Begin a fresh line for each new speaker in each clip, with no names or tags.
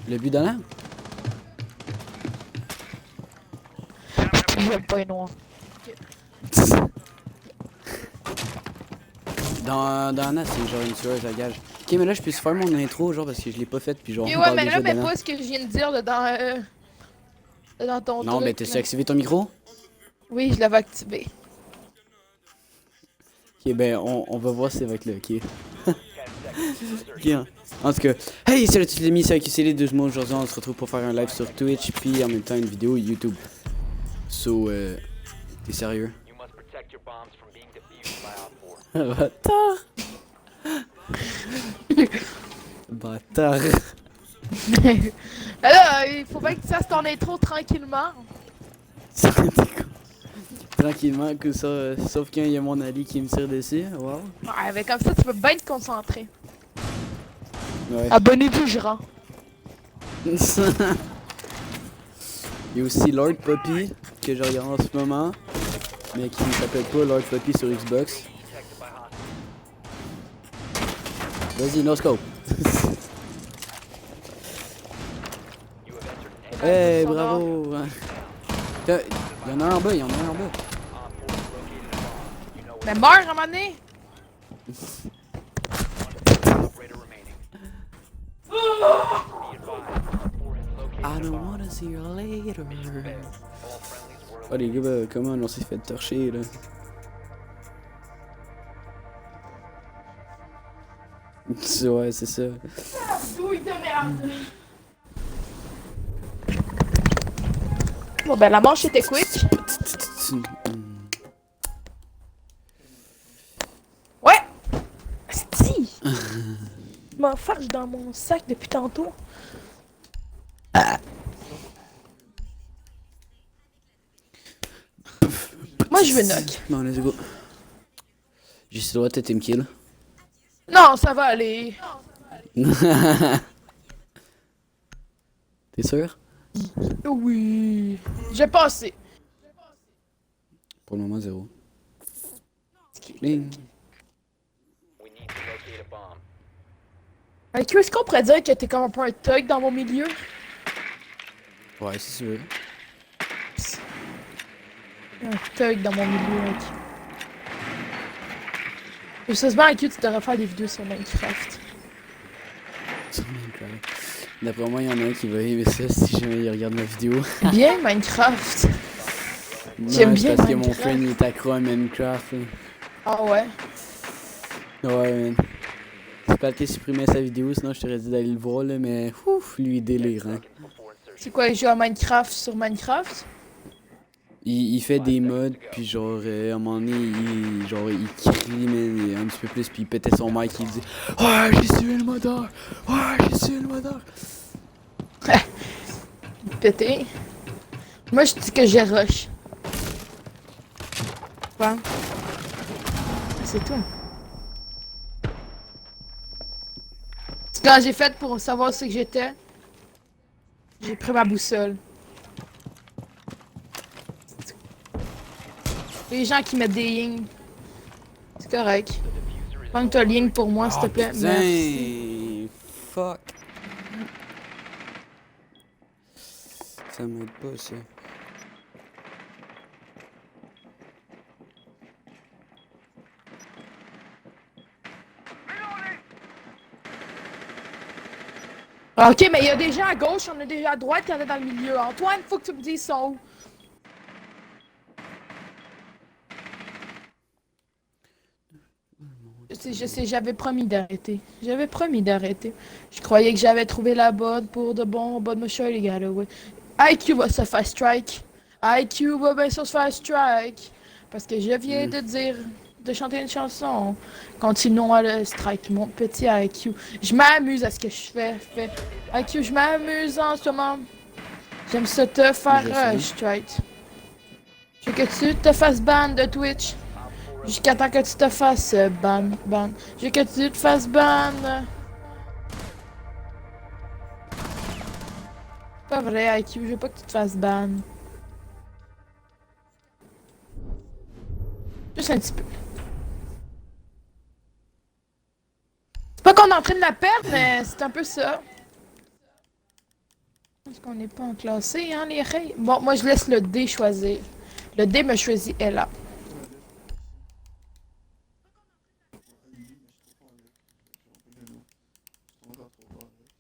Le but d'honneur?
J'aime pas les noirs.
Dans Anna, c'est genre une tueuse à gage. Ok, mais là, je peux faire mon intro, genre, parce que je l'ai pas faite, puis genre,
Et
on
ouais,
parle
mais
déjà
là, mais
d'Anna.
pas ce que je viens de dire là, dans ton
Non,
truc.
ben, t'as activé ton micro?
Oui, je l'avais activé.
Ok, ben, on va voir si ça va être là, ok. Ok, hein. En tout cas, hey, salut à tous les amis, c'est AQCD 2 mots. Aujourd'hui, on se retrouve pour faire un live sur Twitch, puis en même temps une vidéo YouTube. So, t'es sérieux? Bâtard! Bâtard!
Alors, il faut bien que tu fasses ton intro tranquillement.
Tranquillement, que ça, sauf quand il y a mon Ali qui me tire dessus, wow.
Ouais, mais comme ça, tu peux bien te concentrer.
Ouais.
Abonnez-vous, je rends.
Il y a aussi Lord Poppy, que je regarde en ce moment, mais qui ne s'appelle pas Lord Poppy sur Xbox. Vas-y, no scope. Hey, bravo. Il y en a un en bas, il y en a un en bas.
Mais meurs à un moment donné.
I don't wanna see you later. Oh les gars, bah, comment on s'est fait torcher là? Ouais, c'est ça.
Douille de merde. Bon, ben la manche était quick. Ouais! Asti! Je m'enfarge dans mon sac depuis tantôt. Moi, je veux knock.
Bon, let's go. J'ai le droit de team kill.
Non, ça va aller.
T'es sûr?
Oui. J'ai passé.
Pour le moment, 0. Cling.
Avec est-ce qu'on pourrait dire que t'es comme un peu un thug dans mon milieu?
Ouais, si tu veux.
Un thug dans mon milieu, mec. Et sérieusement, avec tu devrais faire des vidéos sur Minecraft.
Sur Minecraft. D'après moi, il y en a un qui va aimer ça si jamais il regarde ma vidéo.
Bien Minecraft.
Non,
J'aime
c'est
bien
parce que mon
Minecraft.
friend il est accro à Minecraft. Là.
Ah ouais?
Ouais, man. C'est pas que supprimer sa vidéo, sinon je t'aurais dit d'aller le voir, là, mais ouf, lui il délire, hein.
C'est quoi, il joue à Minecraft sur Minecraft?
Il fait des mods, puis genre, à un moment donné, il crie, man, un petit peu plus, puis il pétait son mic, il dit « Ouais, j'ai tué le modeur! Ouais, j'ai tué le modeur! »
Pété. Moi, je dis que j'ai rush. Quoi? C'est tout. Quand j'ai fait pour savoir ce que j'étais, j'ai pris ma boussole. Les gens qui mettent des lignes, c'est correct. Prends ta ligne pour moi, s'il te plaît. Merci.
Putain! Fuck! Ça m'aide pas, ça.
Ok, mais il y a des gens à gauche, on a des gens à droite, il y en a dans le milieu. Antoine, faut que tu me dises sont où. Je sais, j'avais promis d'arrêter. J'avais promis d'arrêter. Je croyais que j'avais trouvé la bonne pour de bon, bonne monsieur, les gars, là, ouais. IQ va se faire strike. IQ va bien se faire strike. Parce que je viens de dire, de chanter une chanson. Continuons à le strike, mon petit IQ. Je m'amuse à ce que je fais. IQ, je m'amuse en ce moment. J'aime ça te faire strike. Je veux que tu te fasses ban de Twitch. Jusqu'à temps que tu te fasses ban. Je veux que tu te fasses ban. Pas vrai, IQ, je veux pas que tu te fasses ban. Juste un petit peu. C'est pas qu'on est en train de la perdre, mais c'est un peu ça. Parce qu'on n'est pas en classé, hein, les règles. Bon, moi, je laisse le D choisir. Le D me choisit Ella.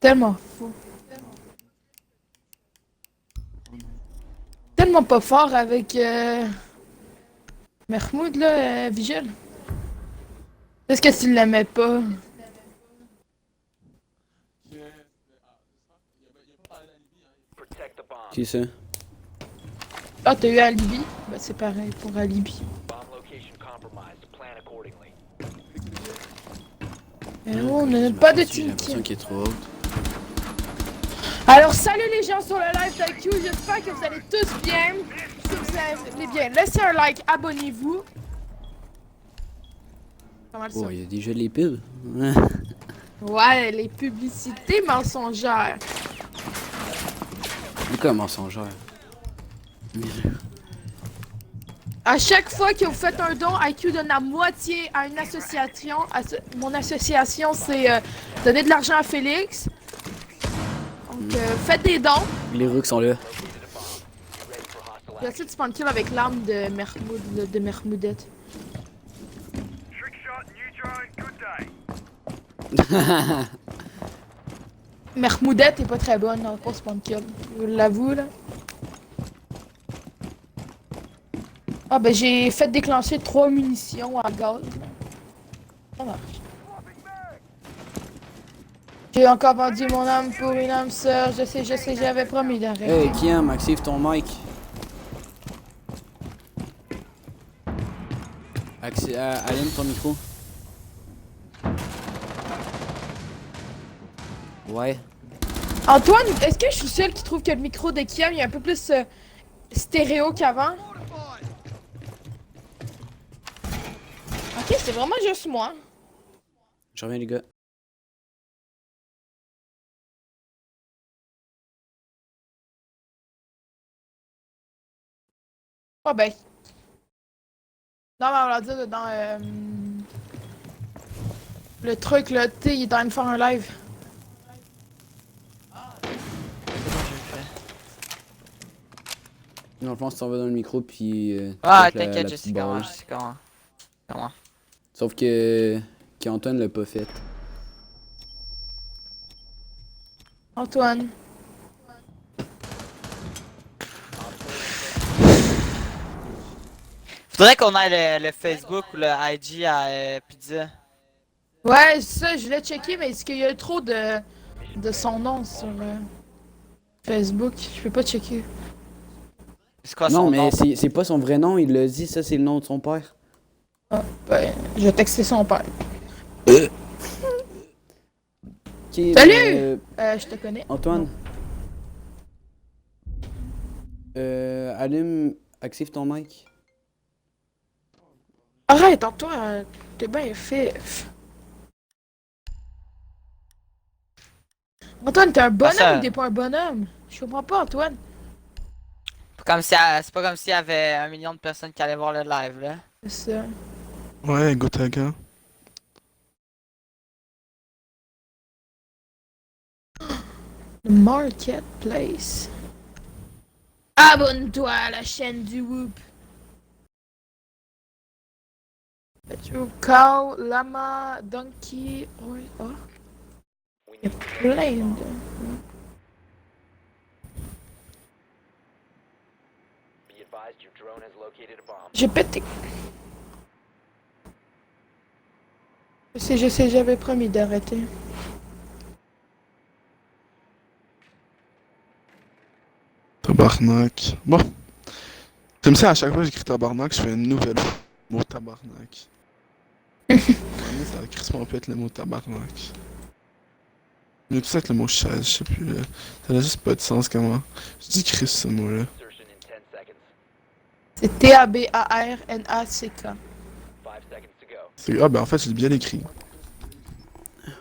Tellement fou. Tellement pas fort avec Mahmoud, là, Vigil. Est-ce que tu l'aimais pas?
Qui ça?
Ah, t'as eu Alibi? Ben, c'est pareil pour Alibi. Oh, on n'a pas de
J'ai
team
l'impression
kill.
qu'il est trop haut.
Alors, salut les gens sur le live d'IQ, j'espère que vous allez tous bien. Si vous allez bien, laissez un like, abonnez-vous. Comment ça?
Oh, il y a déjà les pubs.
Ouais, les publicités mensongères.
Mais comment mensongère?
À chaque fois que vous faites un don, IQ donne la moitié à une association. Mon association, c'est donner de l'argent à Félix. Donc, faites des dons.
Les rues qui sont là.
J'essaie de spawn kill avec l'arme de Mahmoud, de Mahmoudette. Mahmoudette est pas très bonne dans le spawn kill. Je l'avoue, là. Ah ben j'ai fait déclencher 3 munitions à gaz. Ça marche. J'ai encore vendu mon âme pour une âme sœur. Je sais, j'avais promis d'arrêter.
Hey, Kiam, active ton mic. Allume ton micro. Ouais.
Antoine, est-ce que je suis seule qui trouve que le micro de Kiam est un peu plus stéréo qu'avant? Ok, c'est vraiment juste moi.
Je reviens, les gars.
Ah ben. Non, mais on va dire dans le truc là, tu sais, il est en train de faire un live.
Non, je pense que tu t'en vas dans le micro puis.
Ah,
avec la
t'inquiète, je
petite
sais comment,
barre.
je sais comment. Comment?
Sauf que. Qu'Antoine l'a pas fait.
Antoine.
Faudrait qu'on aille le Facebook ou le IG à Pizza.
Ouais, ça, je l'ai checké, mais est-ce qu'il y a trop de son nom sur Facebook? Je peux pas checker.
C'est quoi
Non,
son
mais
nom?
c'est pas son vrai nom, il l'a dit, ça c'est le nom de son père.
Ah, ben, je vais texter son père.
Ok,
Salut! Je te connais.
Antoine. Allume, active ton mic.
Arrête, Antoine, t'es bien fif. Antoine, t'es un bonhomme
ça-
ou t'es pas un bonhomme? Je comprends pas, Antoine.
Comme si, c'est pas comme s'il y avait 1 million de personnes qui allaient voir le live, là.
C'est ça.
Ouais, Gotaga.
Marketplace. Abonne-toi à la chaîne du Whoop. Cow, Lama, Donkey. Oui, oh. Il y a plein de. J'ai pété. Je sais, j'avais promis d'arrêter.
Tabarnak. Bon. Comme ça, à chaque fois que j'écris tabarnak, je fais une nouvelle mot tabarnak. Ça va crissement peut être le mot tabarnak. Mais peut-être le mot chaise, je sais plus. Là. Ça n'a juste pas de sens comment. Je dis Chris ce mot-là.
C'est T-A-B-A-R-N-A-C-K.
Ah ben en fait, je l'ai bien écrit.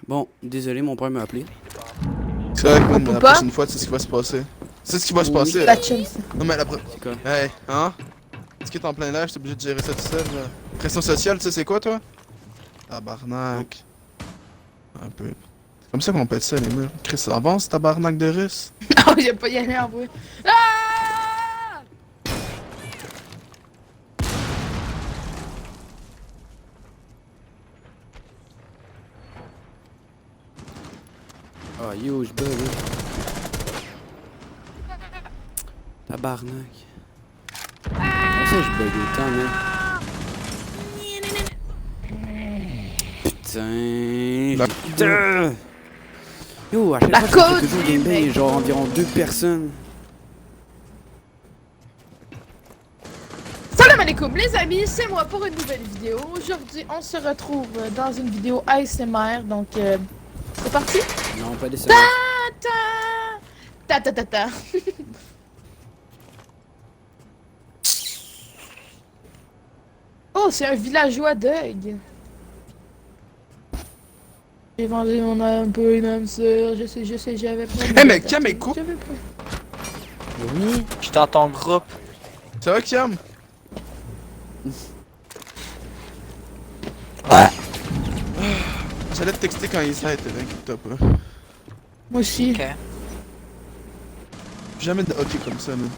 Bon, désolé, mon père m'a appelé.
C'est vrai que man,
peut
la
pas?
prochaine fois, tu sais ce qui va se passer. Tu sais ce qui va se
Oui.
passer.
La chance.
Non mais la
C'est quoi?
Hey, hein? Est-ce que t'es en plein live, t'es obligé de gérer ça tout seul, là? Pression sociale, tu sais c'est quoi, toi? Tabarnak. Un peu. C'est Comme ça qu'on pète ça, les murs. Chris, avance, tabarnak de russe.
Oh, j'ai pas y aller en vrai. Ah!
Ah, yo, je bug, là. Tabarnak. Comment ça, je bug autant, man? Putain. Putain. Yo, à chaque
La
fois, ça fait
côte
toujours
du
gameplay,
mec.
genre environ 2 personnes.
Salam alaikum les amis, c'est moi pour une nouvelle vidéo. Aujourd'hui, on se retrouve dans une vidéo ASMR, donc c'est parti.
Non, pas des
Ta
salades.
ta ta ta ta ta. Oh, c'est un villageois d'œil. J'ai vendu mon âme pour une âme sœur, je sais, j'avais pas.
Eh, mais Kiam, écoute.
J'avais pas.
Oui.
Je suis dans ton groupe.
Ça va, Kiam?
Ouais.
J'allais te texter quand il s'arrête, t'inquiète pas.
Moi aussi.
Ok.
Jamais de hockey comme ça, man.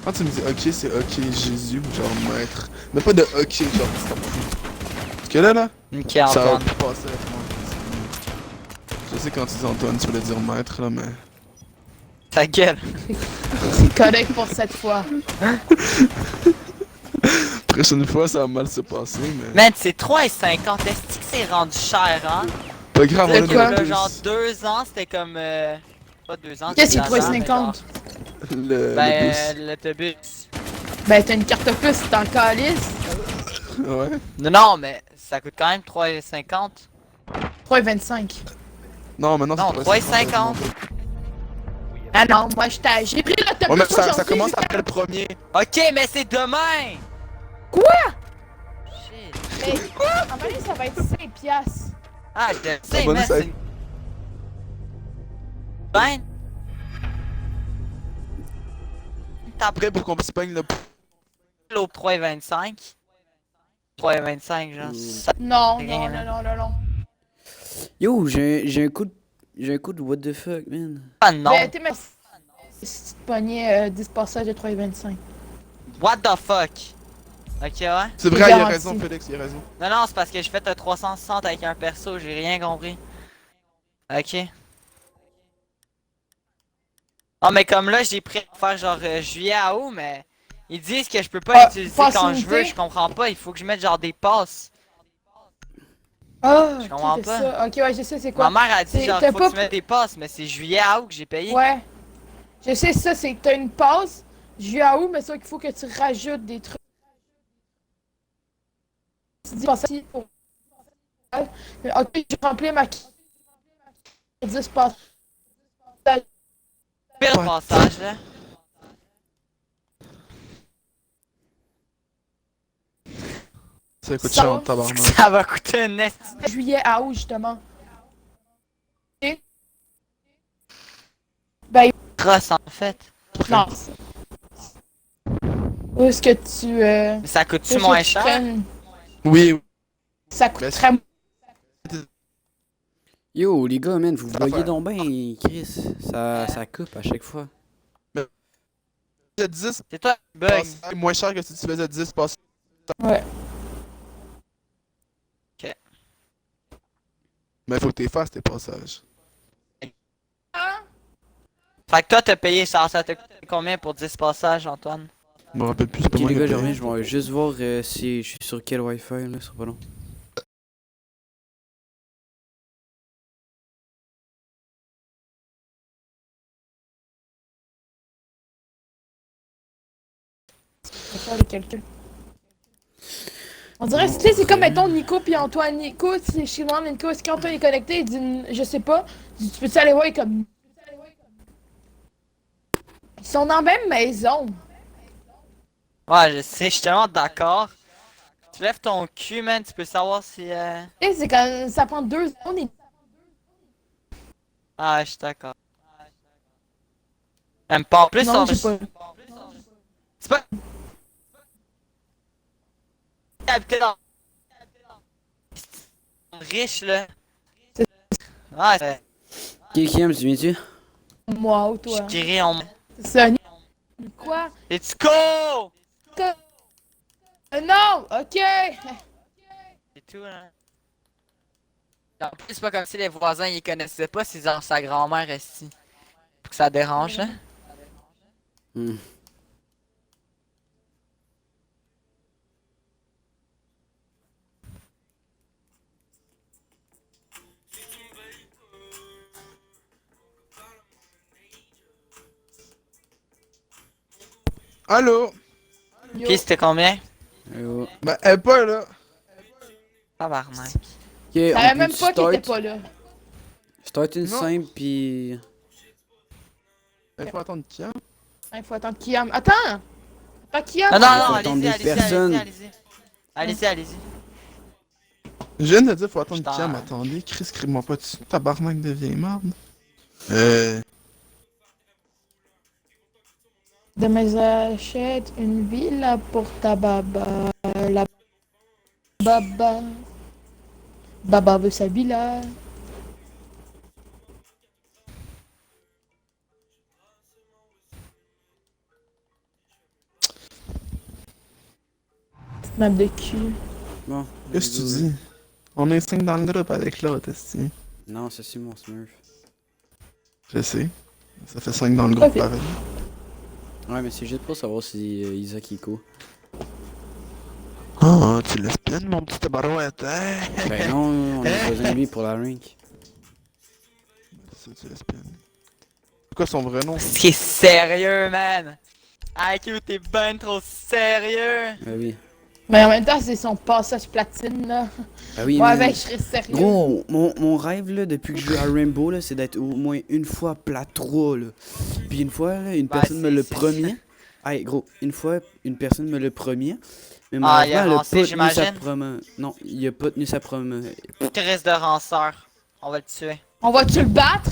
Quand tu me dis hockey, c'est hockey Jésus, genre maître. Mais pas de hockey, genre tu t'en fous. Parce que là,
Nickel,
ça va
Antoine.
plus passer avec moi. Je sais quand tu dis Antoine, tu voulais dire maître, là, mais...
Ta gueule.
C'est correct pour cette fois.
Prochaine fois, ça va mal se passer, mais...
Man, c'est 3,50. Est-ce que c'est rendu cher, hein?
Pas grave, on
C'est
a
quoi?
de
Là, genre 2 ans, c'était comme. Pas 2 ans.
Qu'est-ce
c'est
qui est
2 ans, mais
3,50?
genre-
le
Ben, l'autobus.
Ben, t'as une carte plus, c'est en calice.
bus. Ouais.
Non, mais ça coûte quand même 3,50.
3,25.
Non, maintenant
Non,
c'est
3,50.
Ah non, moi j'ai pris l'autobus
Ouais, mais ça
aujourd'hui
commence
jusqu'à-
après le premier.
Ok, mais c'est demain!
Quoi?
Shit.
Mais en vrai, ça va être 5 piastres.
Ah, je sais,
Abonne
mais
ça.
c'est une. Ben. T'as pris
Après, pour qu'on se pogne le...
l'autre 3,25. 3,25, genre. Ça-
Non,
C'est
non,
rien,
non, non, non, non.
Yo, j'ai un coup de... J'ai un coup de what the fuck, man.
Ah non.
Ben, t'es mais... Si tu pognais 10 passages de 3,25.
What the fuck? Ok, ouais.
C'est vrai, il a
Garanti.
raison, Félix, il a raison.
Non, non, c'est parce que j'ai fait un 360 avec un perso, j'ai rien compris. Ok. Oh, mais comme là, j'ai pris à faire genre juillet à août, mais ils disent que je peux pas
Ah,
l'utiliser
passe
quand je
unité?
veux, je comprends pas, il faut que je mette genre des passes.
Ah,
Je comprends
ok,
pas.
c'est ça. Ok, ouais, je sais c'est quoi.
Ma mère a dit
C'est-
genre,
t'as
faut
pas-
que tu mettes des passes, mais c'est juillet à août que j'ai payé.
Ouais. Je sais ça, c'est que t'as une passe, juillet à août, mais c'est qu'il faut que tu rajoutes des trucs. Tu dis, passer pour... Ok, je remplis ma... 10 passes.
Pire passage, là.
Ça coûte
Ça
cher
va?
en tabarnak.
Ça va coûter un net.
Juillet à août, justement. Ok? Ben,
Crosse en fait.
non. Où est-ce que tu...
Mais ça coûte-tu
où est-ce
moins
que tu
cher?
prennes-
Oui,
Ça coûte
Mais-
très...
Yo, les gars, man, vous
Ça
voyez
fait.
donc bien, Chris. Ça coupe à chaque fois.
c'est 10
C'est toi qui bug.
passages, moins cher que si tu faisais 10 passages.
Ouais.
Mais faut que t'es fasses tes passages.
Fait que toi, t'as payé ça t'a coûté combien pour 10 passages, Antoine?
Je me rappelle plus, c'est pas
Ok,
moi
les
qui
gars,
ai
je
payé.
reviens, je vais juste voir si je suis sur quel Wi-Fi, là, ce sera pas long.
Je vais faire les calculs. On dirait, tu sais, c'est comme, mettons, Nico puis Antoine. Nico, c'est chez moi, Nico, est-ce qu'Antoine est connecté? Il dit, je sais pas. Je dis, tu peux-tu aller voir? Il est comme... Ils sont dans la même maison.
Ouais, je sais, je suis tellement d'accord. Tu lèves ton cul, man, tu peux savoir si.
Tu sais, c'est quand ça prend 2 secondes et...
Ah, je suis d'accord. Même pas en plus,
Non,
on...
j'ai pas...
C'est pas. Habiter dans. Riche, là.
C'est-
Ouais, c'est.
Qui aime, tu viens-tu?
Moi ou
Je
toi?
dirais on.
Sony. Quoi?
Let's go!
Non! Ok!
C'est tout, hein. En plus, c'est pas comme si les voisins ils connaissaient pas sa grand-mère ici. Pour que ça dérange, là.
Hmm.
Allô?
Yo.
Puis c'était combien?
Oh.
Ben, elle est pas là.
Tabarnak.
Ok,
Je
on
savais
peut
même pas qu'il était
start,
pas là.
start une
Non.
simple pis...
Il faut attendre Kiam.
Il faut attendre Kiam. Attends! Pas Kiam!
Non,
faut
non, non,
attendre
allez-y,
deux
allez-y,
personnes.
allez-y, allez-y. Allez-y.
Je viens de dire faut attendre
Putain.
Kiam. Attendez, Chris, crie-moi pas dessus. Tabarnak de vieille marde.
Demain j'achète une villa pour ta baba. La baba. Baba veut sa villa. Petite map de cul.
Bon.
Qu'est-ce que tu dis? On est 5 dans le groupe avec l'autre, esti.
Non, ça c'est mon Smurf.
Je sais. Ça fait 5 dans le groupe
Ok.
pareil.
Ouais, mais c'est juste pour savoir si Isaac est cool.
Ah, tu l'espionnes, mon petit tabarouette, hein?
Ben non, on a besoin de lui pour la rank.
Ça, tu l'espionnes. C'est quoi son vrai nom?
C'est sérieux, man. IQ, t'es ben trop sérieux.
Ben oui.
Mais en même temps, c'est son passage platine là.
Ben oui,
Ouais,
mais...
ben je serais sérieux.
Gros, mon rêve là, depuis que je joue à Rainbow là, c'est d'être au moins une fois plat 3 là. Puis une fois là, une
Ben,
personne me
c'est-
le
c'est-
promis. Hey gros, une fois une personne me le promis. Mais
Ah, il a
malheureusement, elle a
avancé,
pas tenu sa
j'imagine.
promesse. Non, il a pas tenu sa promesse.
Crise de ranceur. On va le tuer.
On va-tu le battre?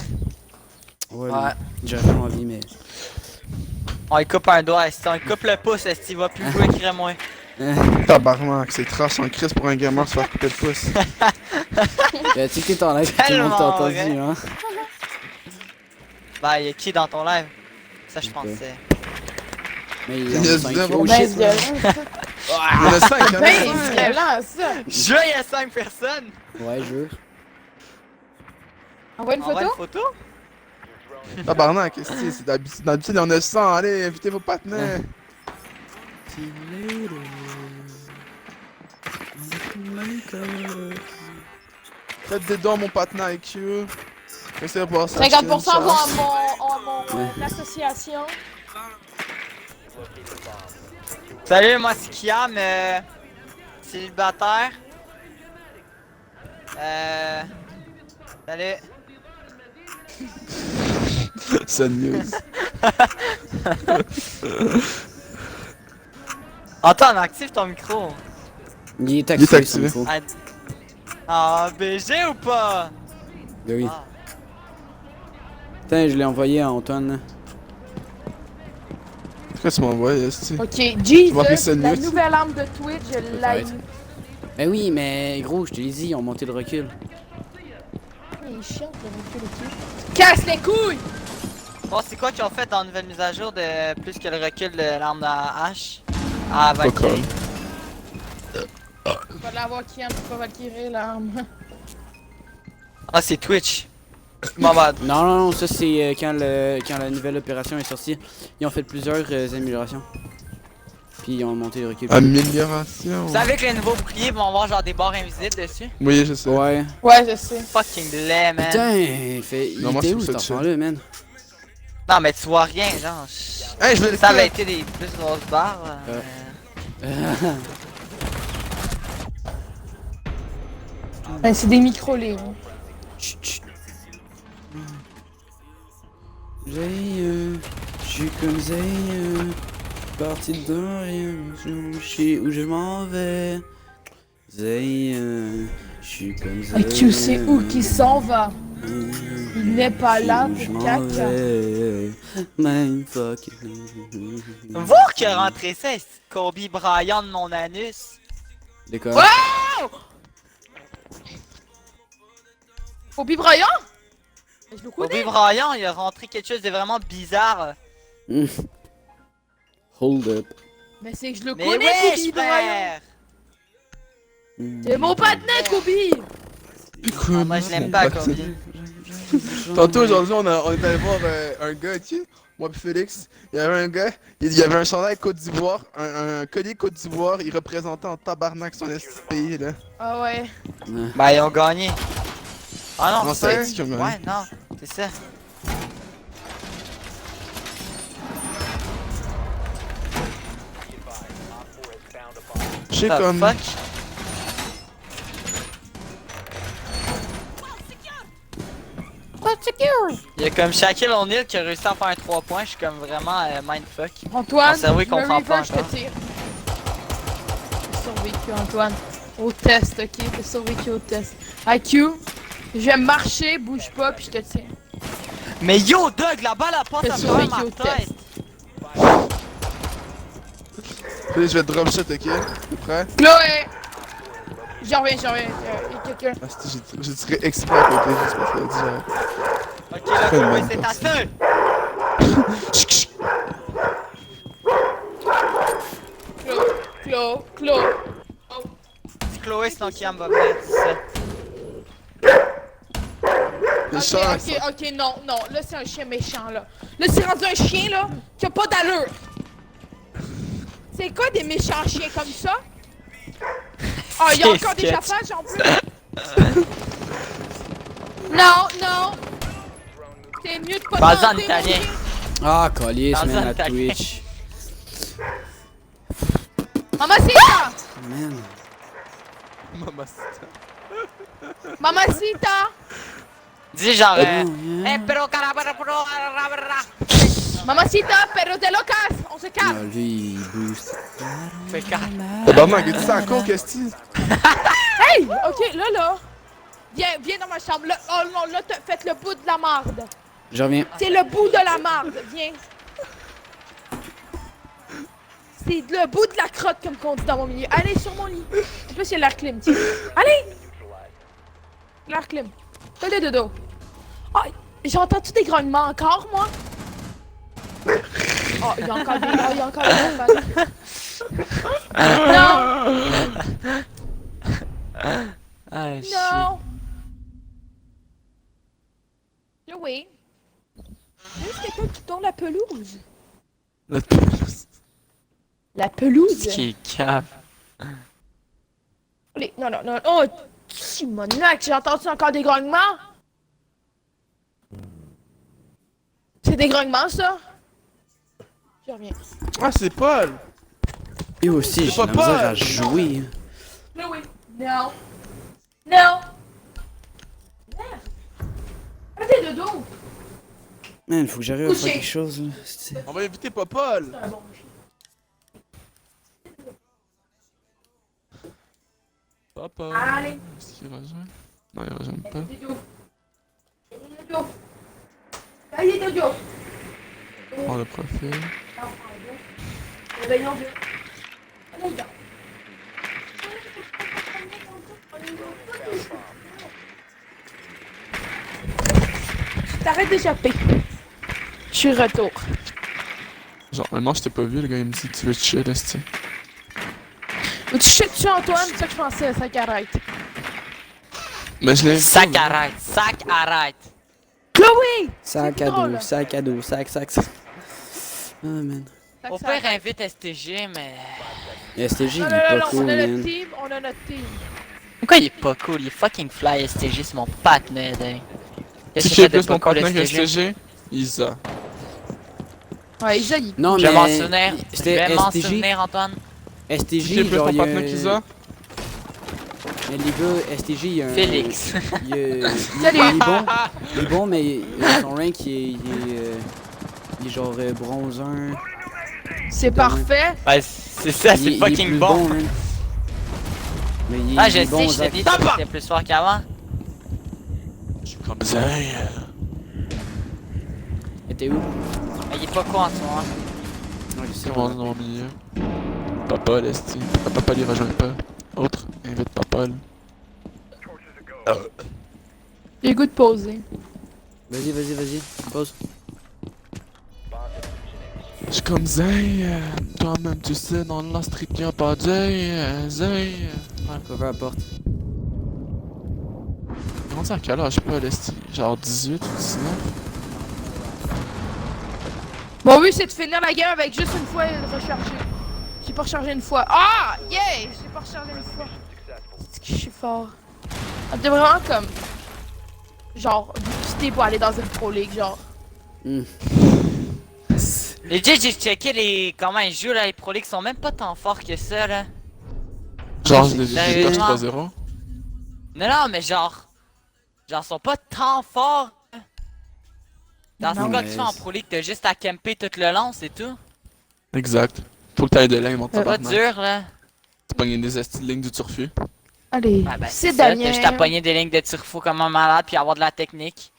Ouais,
Ouais.
j'avais envie, mais.
On lui coupe un doigt, si on lui coupe le pouce, est-ce qu'il va plus jouer que moi?
Tabarnak, c'est trash en crise pour un gamer se faire couper le pouce.
Ben, tu sais que t'es en live, tout le monde t'a
Tellement
entendu,
vrai.
hein.
Bah, y'a qui dans ton live? Ça, je
Ok.
pensais.
Mais
Il
il
y a
en a 5
zéro
oh
Ben
shit.
violent, ça.
Il y en a 5, il y en a
Ben
5.
violent, ça.
Je il y a 5 personnes!
Ouais, jure.
Envoie une
Envoie
photo?
une photo?
Tabarnak, qu'est-ce que c'est? D'habitude, il y en a 100. Allez, invitez vos partenaires. Faites des dons à mon partenaire IQ. Essayez de voir ça.
50% vont à mon association.
Salut, moi c'est Kiam, célibataire. Salut.
C'est news.
Attends, active ton micro.
Il est
Il est
activé,
activé.
son micro.
Ah, BG ou pas?
Ben oui.
Ah.
Putain, je l'ai envoyé à Antoine, là.
Pourquoi tu m'envoies, esti?
Ok,
Tu vas appeler ça
Jesus, la
news?
nouvelle arme de Twitch, je l'ai.
Peut-être. Ben oui, mais gros, je te l'ai dit, ils ont monté le recul.
Il est chiant, le recul, ok. Casse les couilles!
Bon, c'est quoi qu'ils ont fait dans la nouvelle mise à jour de plus que le recul de l'arme à hache à Valkyrie?
Tu vas l'avoir qui aime, tu vas Valkyrie l'arme.
Ah, c'est Twitch. My bad.
Non, non, non, ça c'est quand la nouvelle opération est sortie. Ils ont fait plusieurs améliorations. Puis ils ont monté le recul.
Amélioration.
Vous savez que les nouveaux boucliers vont avoir genre des barres invisibles dessus?
Oui, je sais.
Ouais.
Ouais, je sais.
Fucking laid, man.
Putain, il
Non, moi,
était
je
où
trouve
cet
ça chill.
enfant-là, man?
Non, mais tu vois rien, genre.
Hey, je vais le
Ça avait
faire.
été des plus grosses barres.
Ben, c'est des micro-lignes.
Chut, chut. Je suis comme Zay, parti de rien, je sais où je m'en vais. Zay, je suis comme Zay.
IQ, c'est où qui s'en va? Il n'est pas là
Je
pour
m'en
caca.
vais. Man, fuck.
Voir qui a rentré ça, c'est Kobe Bryant de mon anus.
D'accord.
Ouais! Kobe Bryant? Je le
Kobe
connais.
Bryant, il a rentré quelque chose de vraiment bizarre.
Hold up.
Mais c'est que je le
Mais
connais,
wesh,
Kobe Bryant.
frère!
C'est mon partenaire, Kobe.
Non, moi je l'aime pas, Kobe.
Tantôt aujourd'hui on est allé voir un gars, ok? Moi pis Félix, il y avait un gars, il y avait un chandail Côte d'Ivoire, un collier Côte d'Ivoire, il représentait en tabarnak son pays là.
Ah ouais.
Bah, ils ont gagné. Ah non,
Non,
c'est
ça
eux.
a dit qu'ils ont gagné.
Ouais, non, c'est ça.
Je sais
The
comme...
fuck? Il y a comme Shaquille O'Neal qui a réussi à faire un 3 points, je suis comme vraiment mindfuck.
Antoine,
Mon cerveau, il
je me
comprend pas
reverse, je te
encore.
tire. T'as survécu, Antoine. Au test, ok? T'as survécu au test. IQ, je vais marcher, bouge pas, puis je te tire.
Mais yo, Doug, la balle a pas
T'as
à
survécu
travers ma
au test.
tête.
Félix, je vais te drop shot, ok? T'es prêt?
Chloé! J'en reviens, il y a quelqu'un.
Ah, je tiré exprès à côté juste parce que genre...
Ok, là,
Très
Chloé,
bonne
c'est ta
personne.
seule.
Clo.
C'est Chloé, sinon qui va venir, c'est ça.
Les chars,
Ok, non. Là, c'est un chien méchant, là. Là, c'est rendu un chien, là, qui a pas d'allure. C'est quoi des méchants chiens comme ça? Ah, il y a
C'est
encore des
sketch.
chaffages en plus. Non. C'est mieux de pas
Vas-y en
tenter, mon
italien.
chien.
Ah, calice,
Dans
man,
un
à
taquet.
Twitch.
Mamacita!
Man.
Mamacita!
Dis genre,
Oh, yeah.
pero carabara.
Mamacita, perro de locas! On se
Ah,
calme!
lui, il boost.
Fais calme.
tabarnak, il dit ça à court, qu'est-ce que c'est?
Hey! Ok, là. Viens dans ma chambre. Là, oh non, là, faites le bout de la marde.
Je reviens.
C'est le bout de la marde. Viens. C'est le bout de la crotte, comme qu'on dit dans mon milieu. Allez, sur mon lit. En plus, il y a l'air clim, tiens. Allez! L'air clim. Fais le dodo. Oh, j'entends-tu des grognements encore, moi? Oh, il y a encore des... Oh, il y a encore des... Non!
Ah, shit.
Non! Oui. Est-ce quelqu'un qui tourne la pelouse? La pelouse?
Qui est cave.
Allez, non. Oh, Simonac, j'ai entendu encore des grognements? C'est des grognements, ça? Je reviens.
Ah, c'est Paul!
Et aussi, j'ai
pas
la misère
Paul.
à jouer.
Oui. Non. Merde. Arrêtez de dos.
Man, faut que j'arrive à faire
Couché.
quelque chose, là. C'est-
On va inviter pas Paul!
Ah, bon.
Papa.
Allez.
Est-ce qu'il rejoint? Non, il rejoint pas.
Dodo. Dodo. Allez, Dodo.
Prends le profil.
Réveillons Dieu. Allez, donc. T'arrêtes d'échapper. Je suis retour.
Genre, maintenant, je t'ai pas vu, le gars, il me dit, tu veux chill, est-ce que
Tu sais dessus, Antoine? C'est ça que je pensais, ça qu'arrête.
Mais je l'ai invité.
Sac arrête.
Chloé!
Sac
C'est
à
drôle.
dos, sac à dos, sac. Ah, man.
Au pire, invite STG, mais.
STJ, il
Non,
est
non,
pas
non,
cool,
on a
man.
notre team, on a notre team.
Pourquoi il est pas cool? Il est fucking fly STG, c'est mon partenaire. Qu'est-ce
Si
qu'il
tu
fait
es
de
plus
pas
mon
cool
partenaire que
STG?
STG, Isa.
Ouais, Isa, il...
Non,
Je vais m'en
mais.
souvenir. Je
C'était
vais m'en
STJ.
souvenir, Antoine.
Si tu es
STJ,
plus
genre,
mon
il y a.
partenaire qu'Isa?
Mais les gars, STJ, il y a un.
Félix.
Il est
Salut.
bon. Il est bon, mais son rank, il est genre bronze 1.
C'est parfait.
Ouais, c'est ça, c'est
Il est
fucking
plus
bon.
man. Mais il
Ah,
il
je
est bon,
sais, je
Zach.
t'ai dit que c'était plus fort qu'avant.
Je suis comme ça.
Et t'es où?
Mais il est pas con en ce moment.
Non, je sais
C'est
pas.
bon, dans mon milieu. Papa, l'esti. Papa, il rejoint pas. Autre, invite Papa.
J'ai le goût de poser.
Vas-y. Pause.
Je suis comme Zay, toi-même tu sais, dans la street y'a pas de Zay.
Faut ouvrir la porte.
Comment à quel âge pas, l'esti? Genre 18 ou 19?
Mon but c'est de finir la game avec juste une fois et de recharger. J'ai pas rechargé une fois. Ah! Yeah! J'ai pas rechargé une fois. C'est que je suis fort. On était vraiment comme. Genre, quitter pour aller dans une Pro League, genre.
Legit, j'ai checké comment ils jouent là, les Pro League sont même pas tant forts que ça là.
Genre, je les ai
Sérieusement?
3-0.
Non, mais genre. Genre, sont pas tant forts. Dans
Non,
ce cas,
mais
tu fais en Pro League, t'as juste à camper tout le long, c'est tout.
Exact. Faut que t'ailles de l'aim, mon
C'est pas
tabarnak.
dur là.
Tu pognes des esti de lignes du turfu.
Allez,
Ah, ben,
c'est
ça, t'as
Daniel.
juste à pogner des lignes de turfo comme un malade puis avoir de la technique.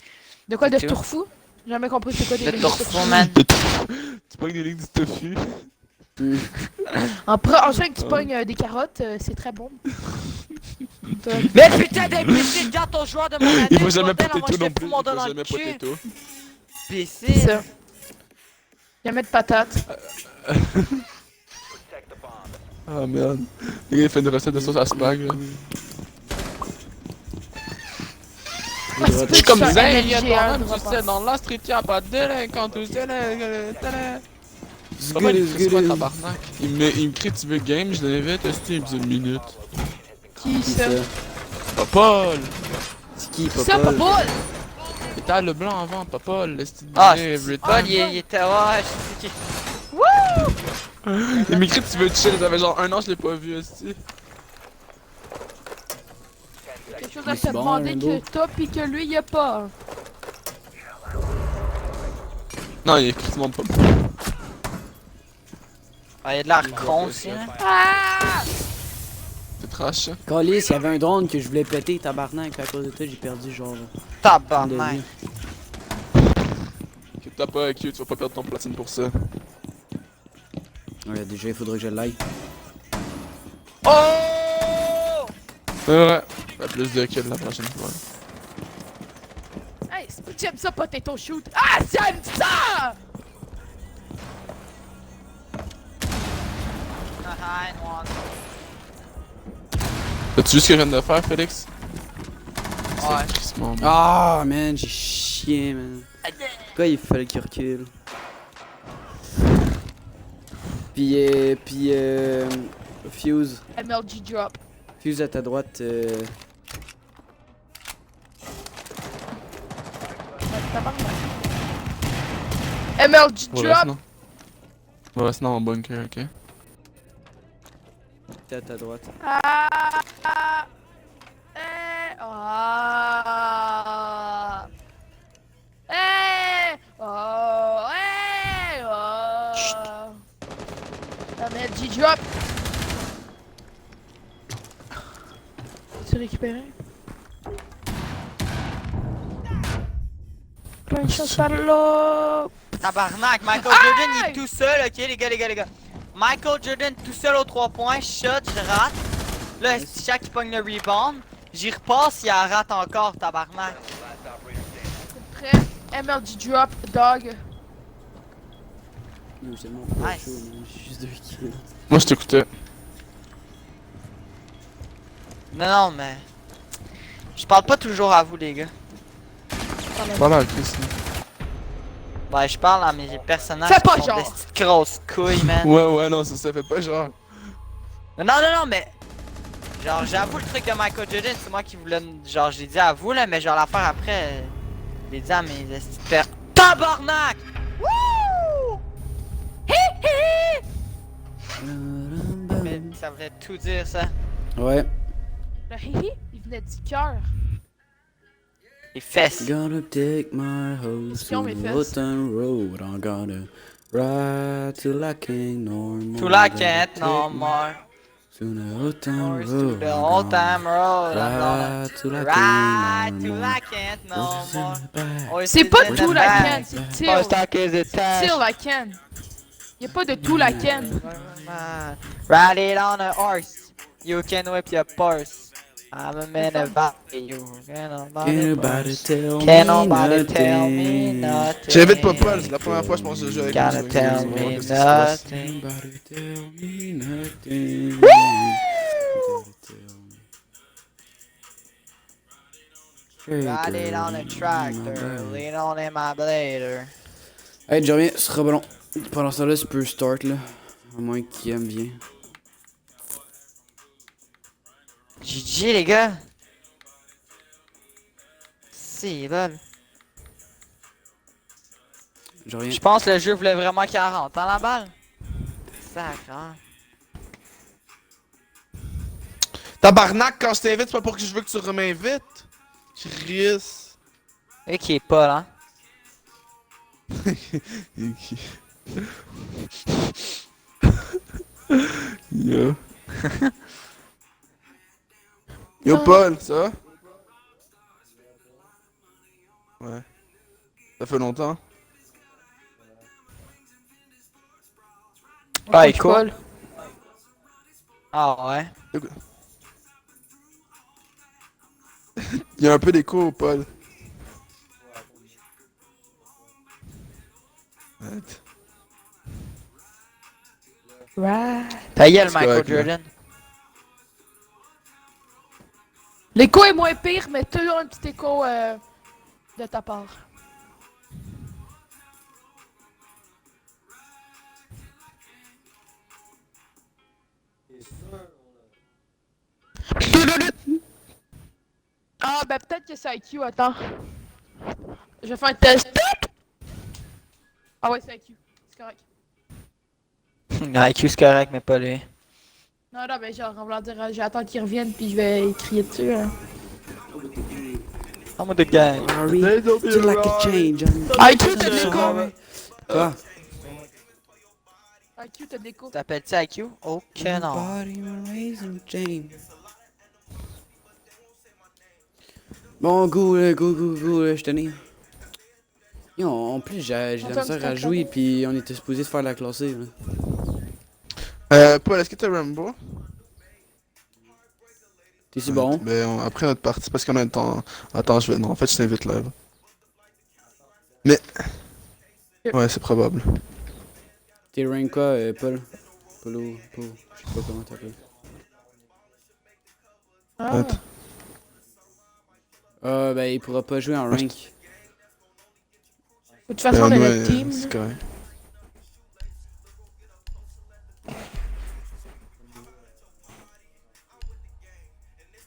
De quoi de
C'est tout.
tourfou? J'ai jamais compris c'est quoi des
De
lignes
turfo, man.
Tu pognes des lignes du turfu.
Ensuite, tu pognes des carottes, c'est très bon.
Mais putain d'imbécile, regarde ton joueur de mon année.
Il faut jamais
bordel,
potato
moi, je
non
te
plus.
fous mon
Il
doigt
faut
dans le
jamais
cul.
potato.
C'est
Imbécile.
ça. Jamais de patates.
Ah merde. Le gars il fait une recette de sauce à spag là. Je suis comme
ça,
Zay,
NLG,
toi-même
hein,
tu sais, dans la street y'a pas de délinquant, tu sais, c'est pas mal, il fait quoi tabarnak? Il me crie tu veux game, je l'invite, est-ce qu'il me dit une minute?
Qui ça?
Popol!
C'est qui,
Ça,
Popol?
Popol!
T'as le blanc avant, Popol, est-ce
Ah,
every
Paul,
time?
il était. Ouais, je sais qui.
Il m'écrit tu veux chill, ça fait genre un an je l'ai pas vu, est-ce
Quelque chose
Mais
à
c'est
te
bon,
demander
Rainbow.
que t'as pis que lui y a pas.
Non, il écrit mon pas.
Ah, il y a de l'air con aussi, hein.
Ah!
C'est trash.
Calis, il y avait un drone que je voulais péter, tabarnak, à cause de toi, j'ai perdu genre.
Tabarnak.
Que t'as pas avec eux, tu vas pas perdre ton platine pour ça.
Ouais, déjà, il faudrait que je l'aille.
Oh!
C'est vrai. T'as plus de kills la prochaine fois.
Hey, j'aime ça, potato shoot! Ah, j'aime ça!
Ah, noir.
T'as-tu vu ce que je viens de faire, Félix?
Ouais.
C'est crissement bon.
Ah, man, j'ai chié, man. Pourquoi il fallait qu'il recule? Puis, Fuse.
MLG drop.
Fuse à ta droite.
MLG
Ouais,
drop!
sinon. Ouais, sinon en bunker, ok.
T'es à ta droite.
Ah! Ah! Oh! Oh! MLG drop! Tu récupéré? Plein de choses par là!
Tabarnak, Michael Jordan il est tout seul, ok les gars. Michael Jordan tout seul aux 3 points, shot, je rate. Là, c'est Shaq qui pogne le rebound. J'y repasse, il la rate encore, tabarnak.
Prêt? MLG drop, dog.
Non, c'est bon,
Nice.
chaud, man. J'ai juste 2 kills.
Moi je t'écoutais.
Non, mais. Je parle pas toujours à vous, les gars.
Voilà, Chris.
Ouais, je parle à mes personnages
Fais pas
qui sont
genre.
des petites grosses couilles, man.
Ouais, non, ça fait pas genre.
Non, mais. Genre, j'avoue le truc de Michael Jordan, c'est moi qui voulais. Genre, j'ai dit à vous, là, mais genre, l'affaire après. Je l'ai dit à mes petites pères. Tabarnak! Wouh! Mais ça voulait tout dire, ça.
Ouais.
Le hihi, il venait du cœur.
Les fesses.
Gonna take my hose
Qui ont
to
mes
the
fesses?
Houghton Road. I'm gonna ride till I can't no more.
Tout la quête, no more.
To the Houghton
North to
Road.
the old time road. I'm
Ride till I
gonna ride
can't
till
no
I
more.
can't no more. Horses
C'est pas
in
tout
the
la
back.
canne, c'est till.
First stock is attached.
Till la canne. Y'a pas de tout la canne.
Ride it on a horse. You can whip your purse. I'm a man about you.
Can't nobody tell
Can't
me
nobody tell me
nothing.
nothing.
J'invite pas Paul, c'est la première fois je pense que je joue avec lui.
Gotta
sur
tell
Xbox, on va voir
me
qu'est-ce qui se passe.
nothing.
Nobody tell me nothing. Nobody tell me.
Ride it on a tractor, lean on in my blader.
Hey, je reviens, ce sera pas long. Pendant ce temps-là, tu peux start là. À moins qu'il aime bien.
GG les gars. Si, lol.
Je reviens.
Je pense que le jeu voulait vraiment 40 hein, la balle. Sacrant.
Tabarnak, quand je t'invite, c'est pas pour que je veux que tu m'invites. Chris.
Et qui est pas là.
Yo. Yo Paul, ça va? Ouais. Ça fait longtemps.
Ouais, cool. Ah ouais.
Il y a un peu d'écho, Paul. Arrête.
Right.
Ta gueule,
C'est
Michael
correct, là.
Jordan.
L'écho est moins pire, mais toujours un petit écho de ta part. Ah, ben peut-être que c'est IQ, attends. Je vais faire un test. Ah ouais, c'est IQ. C'est correct.
IQ c'est correct, mais pas lui.
Non, non, ben genre, on va leur dire, j'attends qu'ils reviennent, puis je vais crier dessus. Hein.
I'm with the gang.
Sorry, you like a change.
IQ, t'as de l'écho!
Quoi?
IQ, t'as de l'écho.
T'appelles-tu IQ? Ok, non.
Body raising James. Bon, go, je tenais. Yo, en plus, j'ai de la misère à jouer, puis on était supposé de faire la classée.
Paul, est-ce que t'as Rambo?
T'es si bon?
Ben, après notre partie, parce qu'on a le temps. Attends, je vais. Non, en fait, je t'invite live. Mais. Ouais, c'est probable.
T'es rank quoi, Paul? Polo, je sais pas comment t'appeler.
Ah.
Attends.
Ben, il pourra pas jouer en rank.
De toute façon, on est
ouais,
notre team.
c'est correct.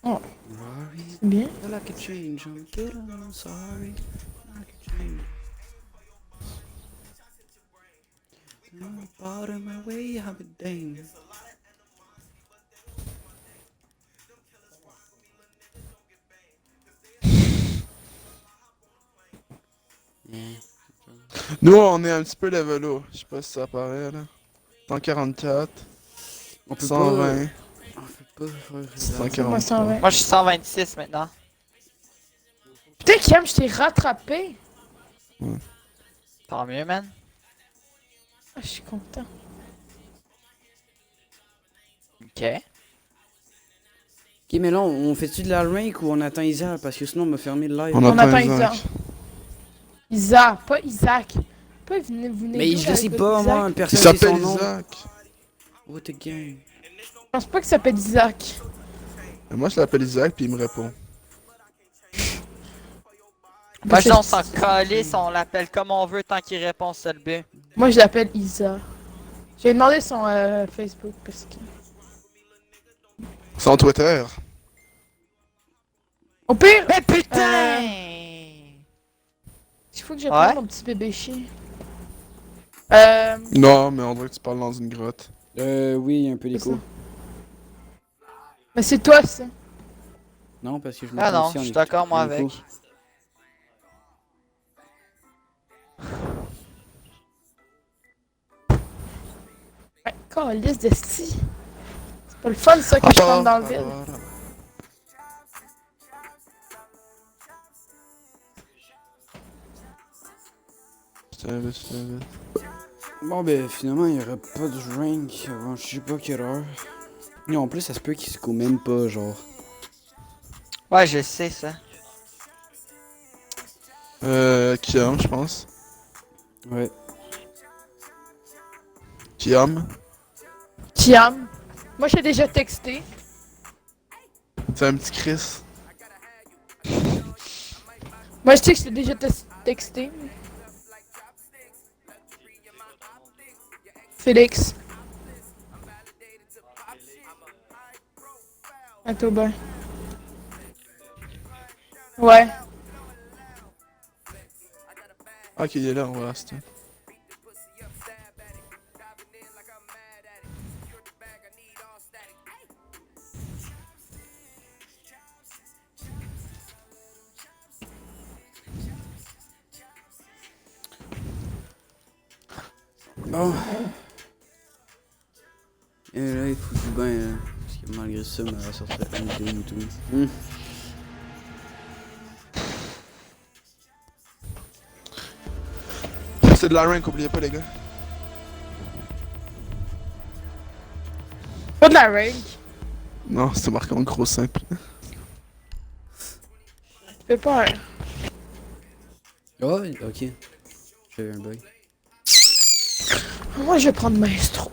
Oh,
Rory,
c'est bien.
I like a change, I'm good, I'm sorry. I like a change. Part of my way, I've been dang.
Nous, on est un petit peu level haut. Je sais pas si ça apparaît là. 144,
On peut
120,
pas. On peut pas faire.
Moi,
143.
120.
Moi, je suis 126 maintenant.
Putain, Cam, je t'ai rattrapé.
Tant mieux, man.
Ah, je suis content.
Ok.
Ok, mais là, on fait-tu de la rank ou on attend Isa? Parce que sinon, on m'a fermé le live.
On
On
attend
attend
Isaac.
Isaac. Isaac, pas Isaac. Pas vous
Mais je sais pas, moi,
Il
personne sait son
s'appelle
nom.
Isaac.
What a game.
Je pense pas qu'il s'appelle Isaac.
Et moi, je l'appelle Isaac, puis il me répond.
Moi, je dis, on s'en calisse, on l'appelle comme on veut tant qu'il répond, c'est le but.
Moi, je l'appelle Isa. J'ai demandé son Facebook parce que.
Son Twitter.
Au pire,
Mais putain!
il faut que je
Ouais?
prenne mon petit bébé chien.
Non, mais on dirait que tu parles dans une grotte.
Oui, il y a un peu d'écho.
Mais c'est toi ça.
Non, parce que je
Ah
m'entends
non,
aussi en
je suis d'accord, moi,
en
avec.
écho.
Ouais, calice de sti. C'est pas le fun ça que je rentre dans le vide.
Je t'invite.
Bon, ben, finalement, il y aura pas de rank avant je sais pas quelle heure. Non, en plus, ça se peut qu'il se court même pas, genre.
Ouais, je sais ça.
Kiam, je pense.
Ouais.
Kiam.
Tiam. Moi, j'ai déjà texté.
C'est un petit Chris.
Moi, je sais que j'ai déjà texté. Félix. À toi, ben. Ouais.
Ah, ok, il est là, on va rester.
Bon. Et là, il faut du bain, là. Parce que malgré ça, on va sortir une vidéo YouTube.
C'est de la rank, oubliez pas, les gars.
Pas de la rank.
Non, c'est marqué en gros simple.
Fais peur.
Oh, ok. J'ai eu un bug.
Moi, je vais prendre Maestro.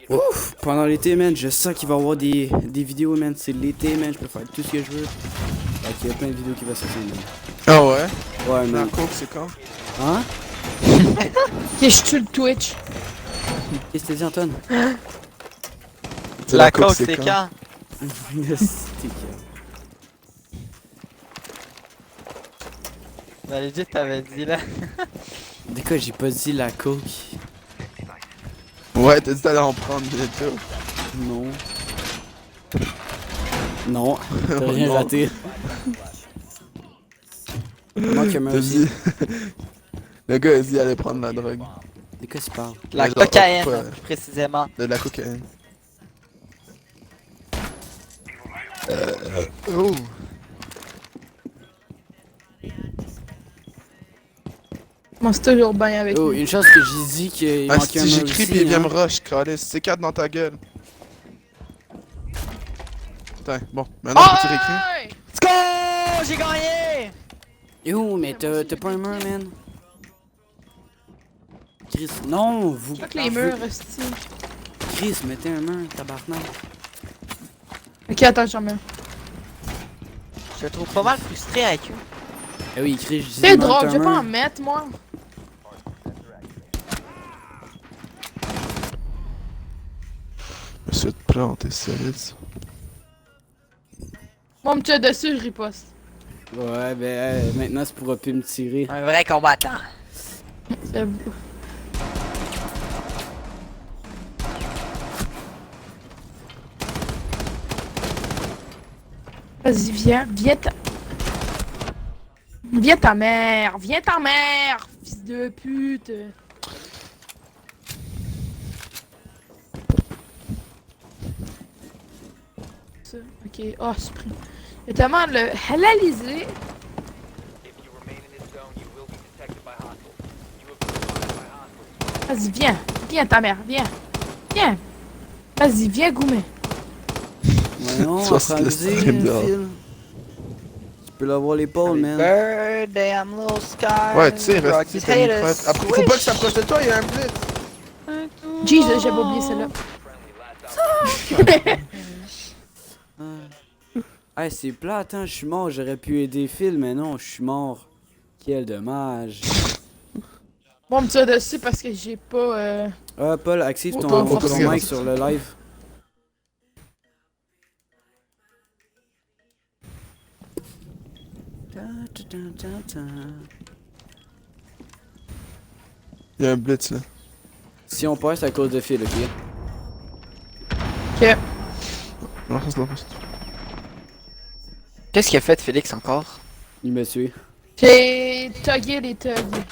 Ouf! Pendant l'été, man, je sens qu'il va y avoir des vidéos, man. C'est l'été, man. Je peux faire tout ce que je veux. Fait qu'il y a plein de vidéos qui vont sortir, man.
Ah ouais?
Ouais,
La
man.
coke, c'est quand?
Hein?
Ok, je tue le Twitch.
Qu'est-ce que t'as dit, Antoine?
La coke, c'est quand?
C'était
Bah, legit, t'avais dit là.
De quoi, j'ai pas dit la coke?
Ouais, t'as dit t'allais en prendre bientôt.
Non. Non, t'as rien
Non.
raté. Moi qui
T'as
aussi.
dit... Le gars a dit qu'il allait prendre la drogue.
De quoi tu parles?
La
genre,
cocaïne,
pas-
plus précisément.
De la cocaïne. Oh!
Moi, c'est toujours bien avec
Oh,
lui.
une chose que j'ai dit qu'il
Ah,
manquait un
si
mot
j'écris
aussi,
pis il vient
hein.
me rush, calice. C'est 4 dans ta gueule. Putain, bon, maintenant peux-tu réécrire?
Hey!
Let's go! J'ai gagné!
Yo, mais t'as pas un mur, man? Chris, non, vous...
Check les murs, hostie.
Chris, mettez un mur, tabarnak.
Ok, attends, j'en mets.
Je le trouve pas mal frustré avec eux.
Eh oui, Chris, je dis
C'est
monte
drôle,
un
je vais
mur.
pas en mettre, moi.
Monsieur de plante est solide, ça.
Moi, me tire dessus, je riposte.
Ouais, ben maintenant, tu pourras plus me tirer.
Un vrai combattant.
C'est beau. Vas-y, viens, viens ta mère, fils de pute. Ça, ok, oh, c'est il y a tellement le halalisé. Vas-y, viens ta mère, viens. Vas-y, viens goumer.
Voyons,
Ça,
on
c'est
prend
le
le
stream dehors.
fil. Tu peux l'avoir l'épaule, man.
Birthday, I'm little sky.
Ouais, tu sais,
Rock
reste
these
t'as une
haters.
crotte. Après, faut pas que ça s'approche de toi, il y a un blitz.
Jesus, j'avais oublié celle-là.
Ah, c'est plate, hein, je suis mort, j'aurais pu aider Phil, mais non, je suis mort. Quel dommage.
Bon, on me tire dessus parce que j'ai pas.
Ah, Paul, active
Oh,
ton,
pas
ton
forcément.
mic sur le live.
Y'a un blitz là.
Si on passe, c'est à cause de Phil, ok?
Ok.
Non, ça se l'a pas.
Qu'est-ce qu'il a fait Félix encore?
Il m'a tué.
J'ai tugué les tugs.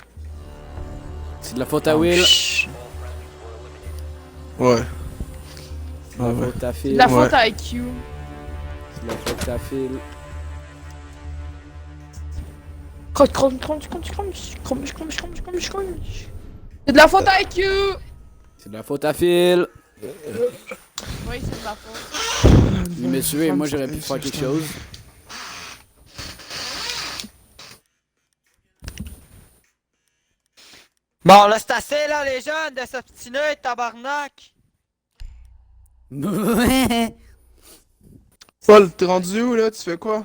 C'est de la faute à Will.
Chut.
Ouais.
C'est de la
ouais.
faute à
C'est
Phil.
de la
Ouais.
faute à IQ.
C'est de la faute à Phil.
Crunch, crunch, crunch, crunch, crunch, crunch, crunch, crunch, crunch, crunch. C'est de la faute à IQ.
C'est de la faute à Phil.
Oui, c'est de la faute.
Il m'a tué, moi j'aurais pu faire quelque chose.
Bon, là, c'est assez, là, les jeunes, de s'obstiner, tabarnak!
Paul, t'es rendu où là? Tu fais quoi?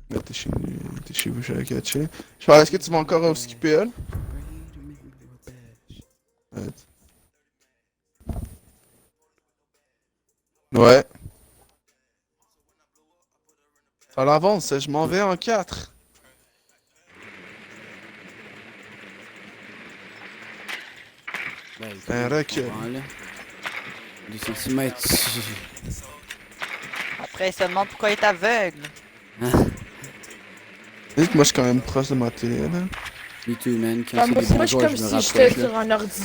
Là, t'es chez vous, je vais catcher. Je parle, est-ce que tu vas encore au skipper? Ouais. À l'avance, je m'en vais en 4. Un recul.
2 cm.
Après, il se demande pourquoi il est aveugle.
Moi, je suis quand même proche de ma télé, là.
Me too, man. Quand
Ah,
c'est
moi,
des
moi,
bons
je suis
joueurs,
comme
je me
si
rapproche,
j'étais
là.
sur un ordi.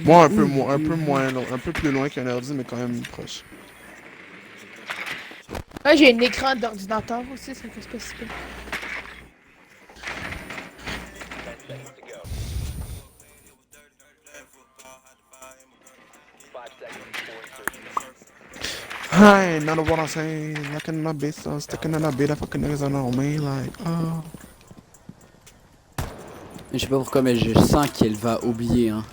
Moi, un peu moins, un peu plus loin qu'un ordi, mais quand même proche.
Là, j'ai un écran d'ordinateur aussi, ça fait pas si pire.
Hi, none of what I'm saying. Like in my bitch, so sticking in a bit of fucking niggas on me, like, oh.
Je sais pas pourquoi, mais je sens qu'elle va oublier, hein.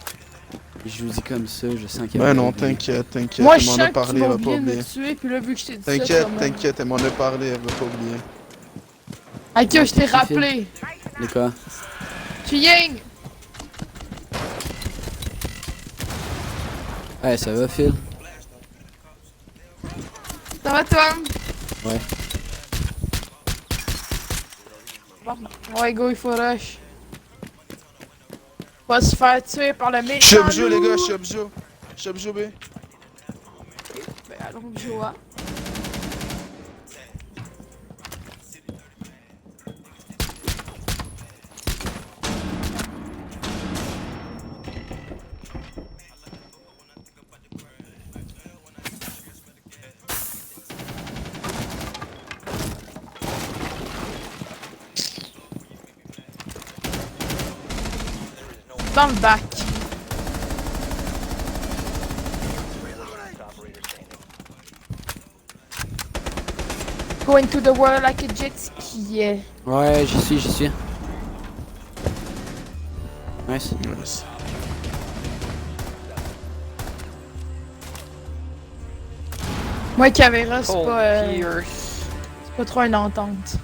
Je vous dis comme ça, je sens qu'elle va
Ben non,
oublier.
t'inquiète,
Moi,
elle
je
m'en
sens
a
que tu
parlé,
m'as
elle va pas
oublié de me
oublier.
tuer, puis là, vu que je t'ai dit ça,
T'inquiète, elle m'en a parlé, elle va pas oublier.
Ok, je t'ai rappelé.
De quoi?
Tu ying!
Ouais, ça va, Phil?
Ça va, toi?
Ouais.
Ouais, go, il faut rush. Va se faire tuer par le
Je
méchant
suis obligé, les
loup.
gars, je suis obligé, B.
Ben, allons jouer. Dans le bac. Go into the world like a jet ski. Yeah.
Ouais, j'y suis. Nice.
Nice.
Moi, Caméra, c'est
Paul
pas,
Pierce.
c'est pas trop une entente.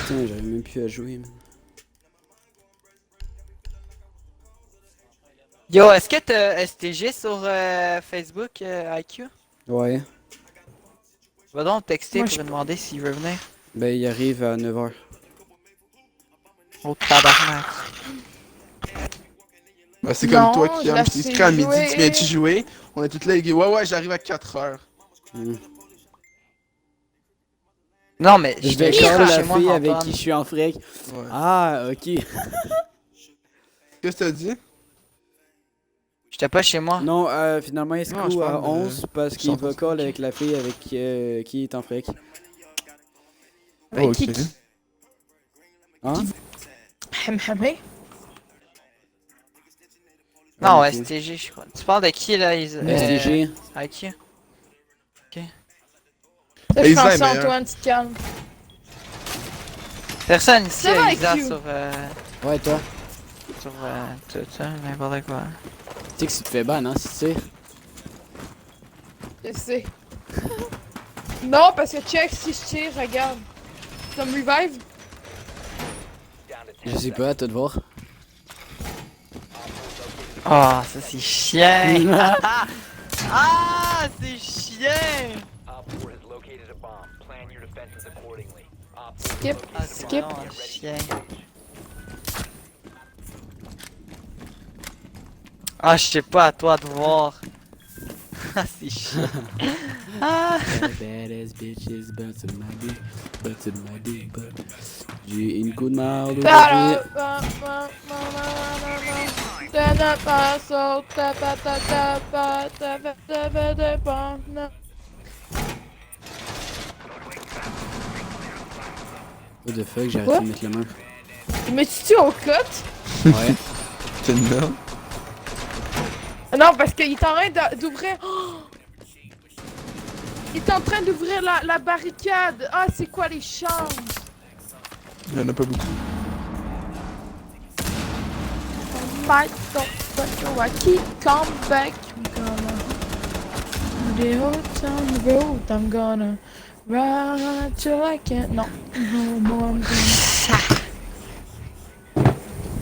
Putain, j'arrive même plus à jouer, man.
Yo, est-ce que t'as STG sur Facebook, IQ?
Ouais.
Va donc texter
Moi,
pour
je-
lui demander s'il veut venir.
Ben, il arrive à 9h.
Oh tabarnak.
Bah, c'est
Non,
comme toi qui
je la
je t'ai écrit à
fais
midi,
jouer.
tu viens-tu jouer? On est toutes là, les gars. Ouais, j'arrive à 4h.
Non, mais
Je vais
call
call
chez
la
moi,
fille avec
Antoine.
qui je suis en fric.
Ouais.
Ah, ok.
Qu'est-ce que t'as dit?
J'étais pas chez moi.
Non, finalement, il se
Non, je
coud à
parle de-
11 parce qu'il va
sorti.
call avec la fille avec qui est en fric.
Avec
Oh,
qui
ok.
Hein?
Hem, hem, hey.
Non,
ok.
STG, je crois. Tu parles de qui là?
STG.
IQ?
Là, je
Isa est
pense
meilleur.
Antoine, tu te calmes.
Personne ici
Ça va,
a Isa
IQ.
sur
Ouais, toi.
tout ça, n'importe quoi.
Tu sais que si tu te fais ban, hein, si tu sais.
Je sais. Non, parce que check, si je tire, regarde. Tu vas me revive?
Je sais pas, à toi de voir.
Ah, ça c'est chiant! Ah, c'est chien!
Skip,
Ah, c'est
skip.
vraiment un chien. Ah, je sais pas, à toi de voir. Ah, c'est chiant. Ah!
Badass bitches, butts in my dick, butts in my dick, but j'ai une coup de marde
Ta-da,
aujourd'hui.
ma, ma, ma, ma, ma, ma. Ta-da, pa, so, ta, pa, ta, ta, pa, ta, pa, ta, pa, ta, pa, na.
What the fuck, j'ai
Quoi?
arrêté de mettre la main.
Mais tu au cut?
Ouais.
T'es une merde.
Non, parce qu'il est en train d'ouvrir. Oh! Il est en train d'ouvrir la barricade. Ah, c'est quoi les chambres?
Il y en a pas beaucoup.
Might don't but you I keep come back. I'm gonna the whole time the road. I'm gonna ride till I can't. Non, no more. I'm gonna...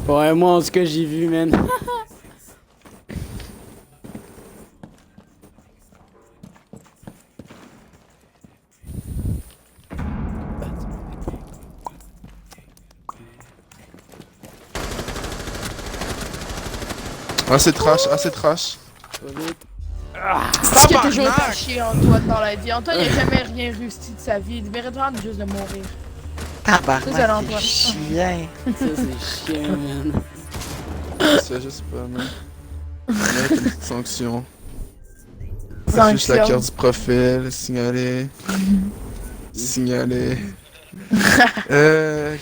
Ouais, moi, en ce que j'ai vu, man.
Assez trash, assez trash.
Parce qu'il y a toujours autant chier Antoine dans la vie. Antoine, il a jamais rien réussi de sa vie. Il mérite vraiment juste de mourir. Ça, c'est
Tabarnak,
l'Antoine.
c'est chien.
Ça, c'est chiant, man.
C'est juste pas, man. On mérite une petite sanction. Affiche la carte du profil, signaler. Signaler.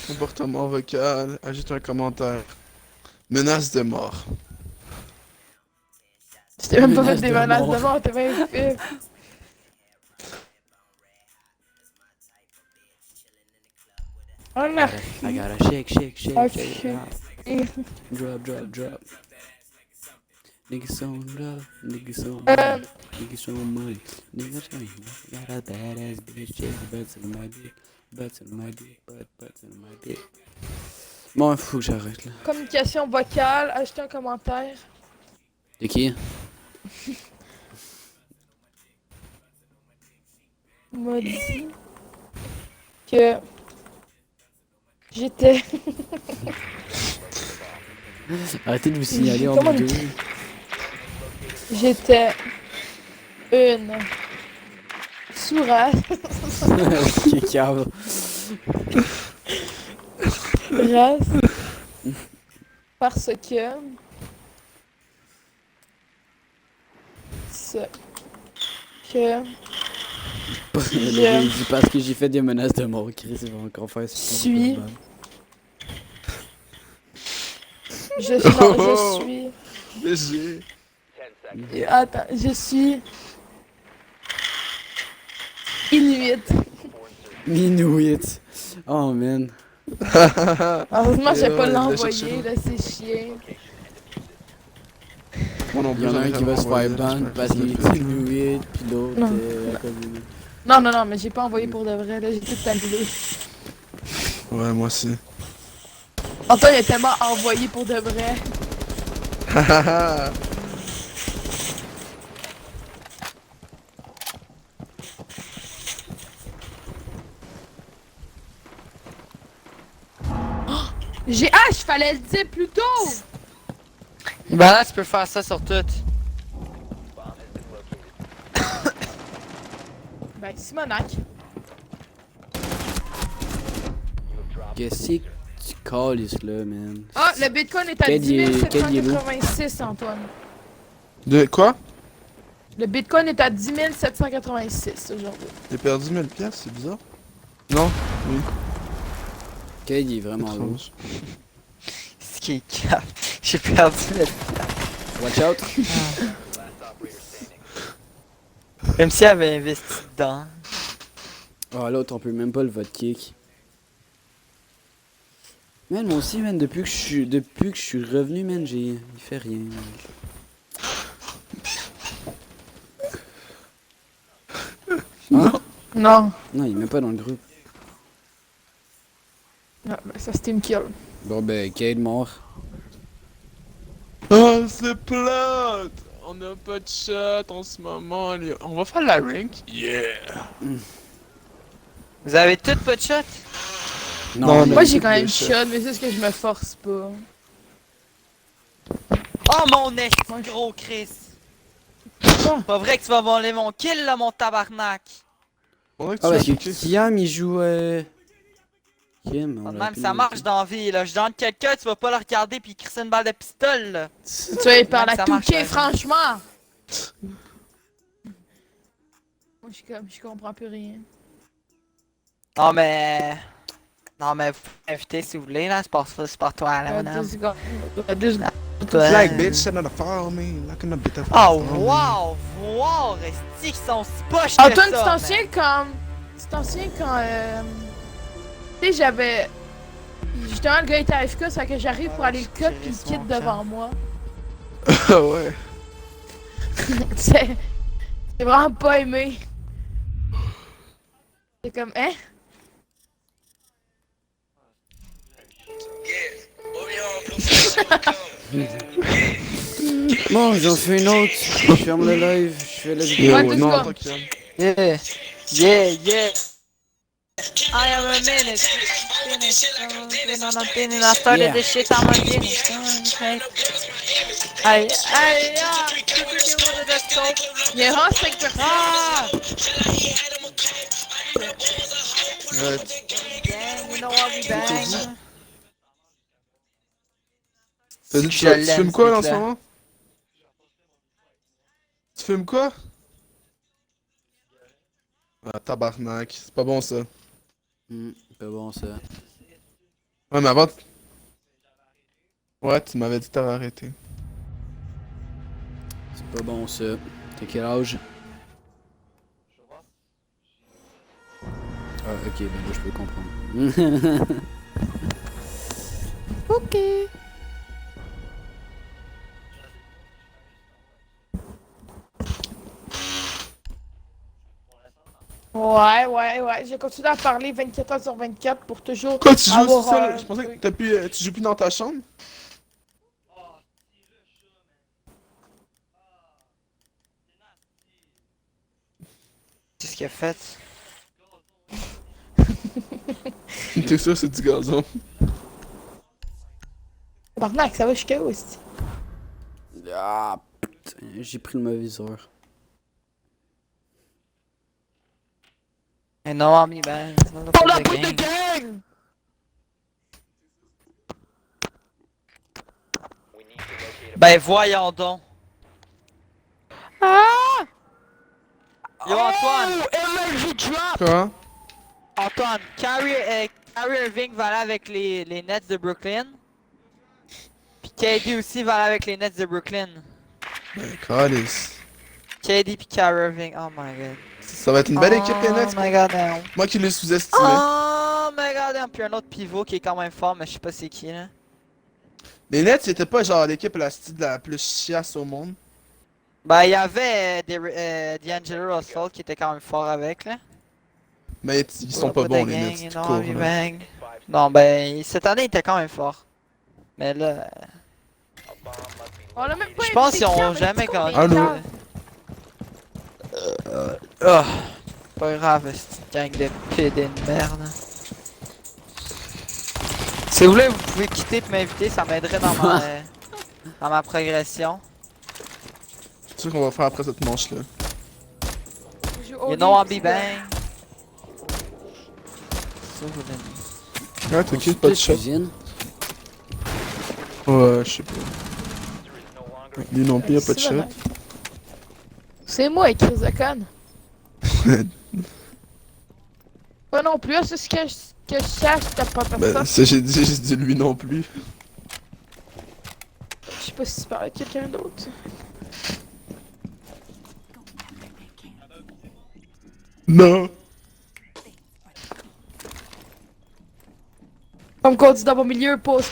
Comportement vocal, ajoute un commentaire. Menace de mort.
Je t'ai même pas fait
Menace
des
de
menaces
mort.
de mort, t'es bien fait. Oh là.
I gotta shake, shake, shake,
Ah,
shake.
shit.
Drop, drop, drop. Niggas so love, niggas so
Euh.
money, niggas so money, niggas so got a badass bitch, yeah, butts in my dick, butts in my dick, butts in my dick. Bon, faut que j'arrête là.
Communication vocale, ajouter un commentaire.
De qui?
M'a dit que j'étais.
Arrêtez de vous signaler en
Comment
vidéo.
J'étais une sourate.
Qui cave.
Race. Parce que. Ce que.
Il dit parce que j'ai fait des menaces de mort, Chris, il va encore faire ça.
Suis. Je suis.
BG.
Attends, je suis. Inuit.
Inuit. Oh man.
Heureusement, je vais pas
Ouais,
l'envoyer, là, c'est chiant.
Moi non
Il
plus,
y en a
j'en ai
un qui va
jamais
se faire
envoyé,
ban
j'espère
parce
que
qu'il
ça
est
fait
Inuit, puis l'autre,
Non.
à cause de...
Non, non, non, mais j'ai pas envoyé pour de vrai, là, j'ai tout annulé.
Ouais, moi aussi.
Antoine, il a tellement envoyé pour de vrai. Il fallait le dire plus tôt!
Ben là, tu peux faire ça sur tout.
Ben, Simonac.
Qu'est-ce que tu calisses là, man?
Ah, le bitcoin est à
Quel
10
il est
786, Antoine.
De quoi?
Le bitcoin est à 10 786 aujourd'hui.
J'ai perdu 1000 piastres, c'est bizarre. Non? Oui.
Quel il est vraiment lourd.
Étrange.
Ce qui est cap. J'ai perdu le...
Watch out!
Comme si elle avait investi dedans.
Oh l'autre, on peut même pas le vote kick. Man, moi aussi, man, depuis que je suis revenu, man, il fait rien. Man. Hein?
Non.
Non, il est même pas dans le groupe.
Non, ben ça c'est une kill.
Bon ben, Cade mort.
Oh, c'est plate! On a pas de shot en ce moment. On va faire la rank. Yeah.
Vous avez toutes pas de shot?
Non, mais
Moi,
c'est
j'ai quand
le
même
chef.
shot, mais c'est ce que je me force pas.
Oh mon esti gros Chris!
Quoi?
Pas vrai que tu vas voler mon kill là, mon tabarnak!
On a que
Ah,
tu
parce que
as cliqué.
Kiam, il joue. Kim, on
Pas de
l'a
même,
plus
ça marche
noté.
dans la vie là. Je donne quelqu'un, tu vas pas le regarder pis crisser une balle de pistolet là.
Tu vas y parler à
ça marche,
Touquet,
la vie.
franchement! Moi, je suis comme, je comprends plus rien.
Non mais... Non mais vous pouvez inviter si vous voulez là, c'est pas toi là, madame.
2 secondes. 2 secondes.
Toi.
Like bitch, c'est not a follow me. Like a bit of
Oh wow! Wow! Esti qu'ils sont si poches que
Antoine, tu
ça,
t'en
man.
souviens quand... Tu t'en souviens quand... Tu sais, j'avais... Justement, le gars était AFK, ça fait que j'arrive pour
Ouais,
aller le
je
cut, puis il
dirais
quitte
son
devant moi.
Ah ouais.
C'est vraiment pas aimé. C'est comme, hein?
Bon, j'en fais une autre. Je ferme le live. Je fais la vidéo.
Ouais,
Yo,
deux
non,
secondes.
attends qu'il y a-
Yeah! Yeah, yeah! I am a minute. Finish. I started
Yeah.
this shit, I'm a genius. Aïe, aïe, ah!
Il y a vraiment 5 personnes.
Ah!
Ouais.
Gang, you know what we bang?
T'as dit,
Je
tu
l'aime,
filmes quoi là en
ce
ce
truc-là.
moment? Tu filmes quoi? Ah, tabarnak, c'est pas bon ça.
Pas bon ça.
Ouais, mais avant. Ouais, tu m'avais dit que t'avais arrêté.
C'est pas bon ça. T'as quel âge? Ah, ok, ben là je peux comprendre. Ok.
Ouais. J'ai continué à parler 24 heures sur 24 pour toujours
Quoi, tu joues
avoir
au sous-sol?
un
Je pensais que
truc.
t'as plus, tu joues plus dans ta chambre?
C'est ce qu'il a fait.
T'es sûr c'est du gazon?
Barnac, ça va jusqu'à où, est-ce?
Ah, putain, j'ai pris le mauvais heure.
Et non, ami, ben.
On l'a pris de gang!
Ben, voyons donc.
Ah!
Yo, Antoine!
MLG drop!
Quoi?
Antoine, Kyrie Irving va aller avec les Nets de Brooklyn. Puis KD aussi va aller avec les Nets de Brooklyn.
Ben, calice.
KD puis Kyrie Irving, oh my god.
Ça va être une belle équipe, les Nets.
Oh my god damn.
Moi qui l'ai sous-estimé.
Oh my god damn. Puis un autre pivot qui est quand même fort, mais je sais pas c'est qui là.
Les Nets, c'était pas genre l'équipe la plus chiasse au monde.
Ben, il y avait D'Angelo Russell qui était quand même fort avec là.
Mais ils sont pas bons, les Nets. Tout
Non,
court,
il
là.
bang. Non, ben, cette année il était quand même fort. Mais là,
On l'a même pas
je pense
invité,
qu'ils ont
Pierre,
jamais
mais tu
gagné.
comprends,
Allô?
Ah, pas grave, cette gang de PD de merde. Si vous voulez, vous pouvez quitter et m'inviter, ça m'aiderait dans ma progression.
C'est sûr qu'on va faire après cette manche-là.
je joue
You
OD,
know I'll be
petit
bang. Ça, vous donnez.
Ouais, t'inquiète, pas de shot.
cuisine.
Ouais, je sais pas. Lui non plus, y'a pas de
C'est
shot.
vrai. C'est moi, Chris de conne. Pas non plus, c'est ce que je cherche, t'as pas
Ben,
personne.
ça, j'ai dit lui non plus.
Je sais pas si tu parles à quelqu'un d'autre.
Non!
Comme qu'on dit dans mon milieu, pause.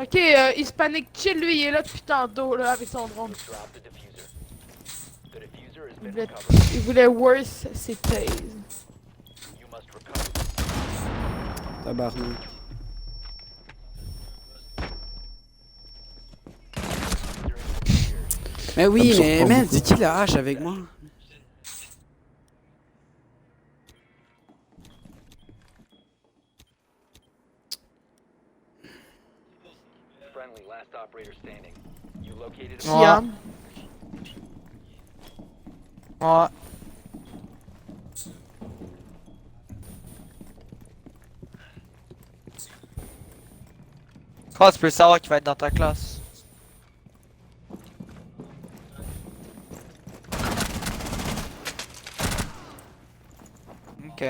Ok, Hispanic chill, lui, il est là depuis tantôt, là, avec son drone. Il voulait worse ses tasers.
Tabarnak. Mais oui,
Ça me
mais
surprend
man,
beaucoup.
c'est qui la hache avec moi?
Friendly, last operator standing. You located a
Siam.
Ouais. Quoi, tu peux savoir qu'il va être dans ta classe? Ok.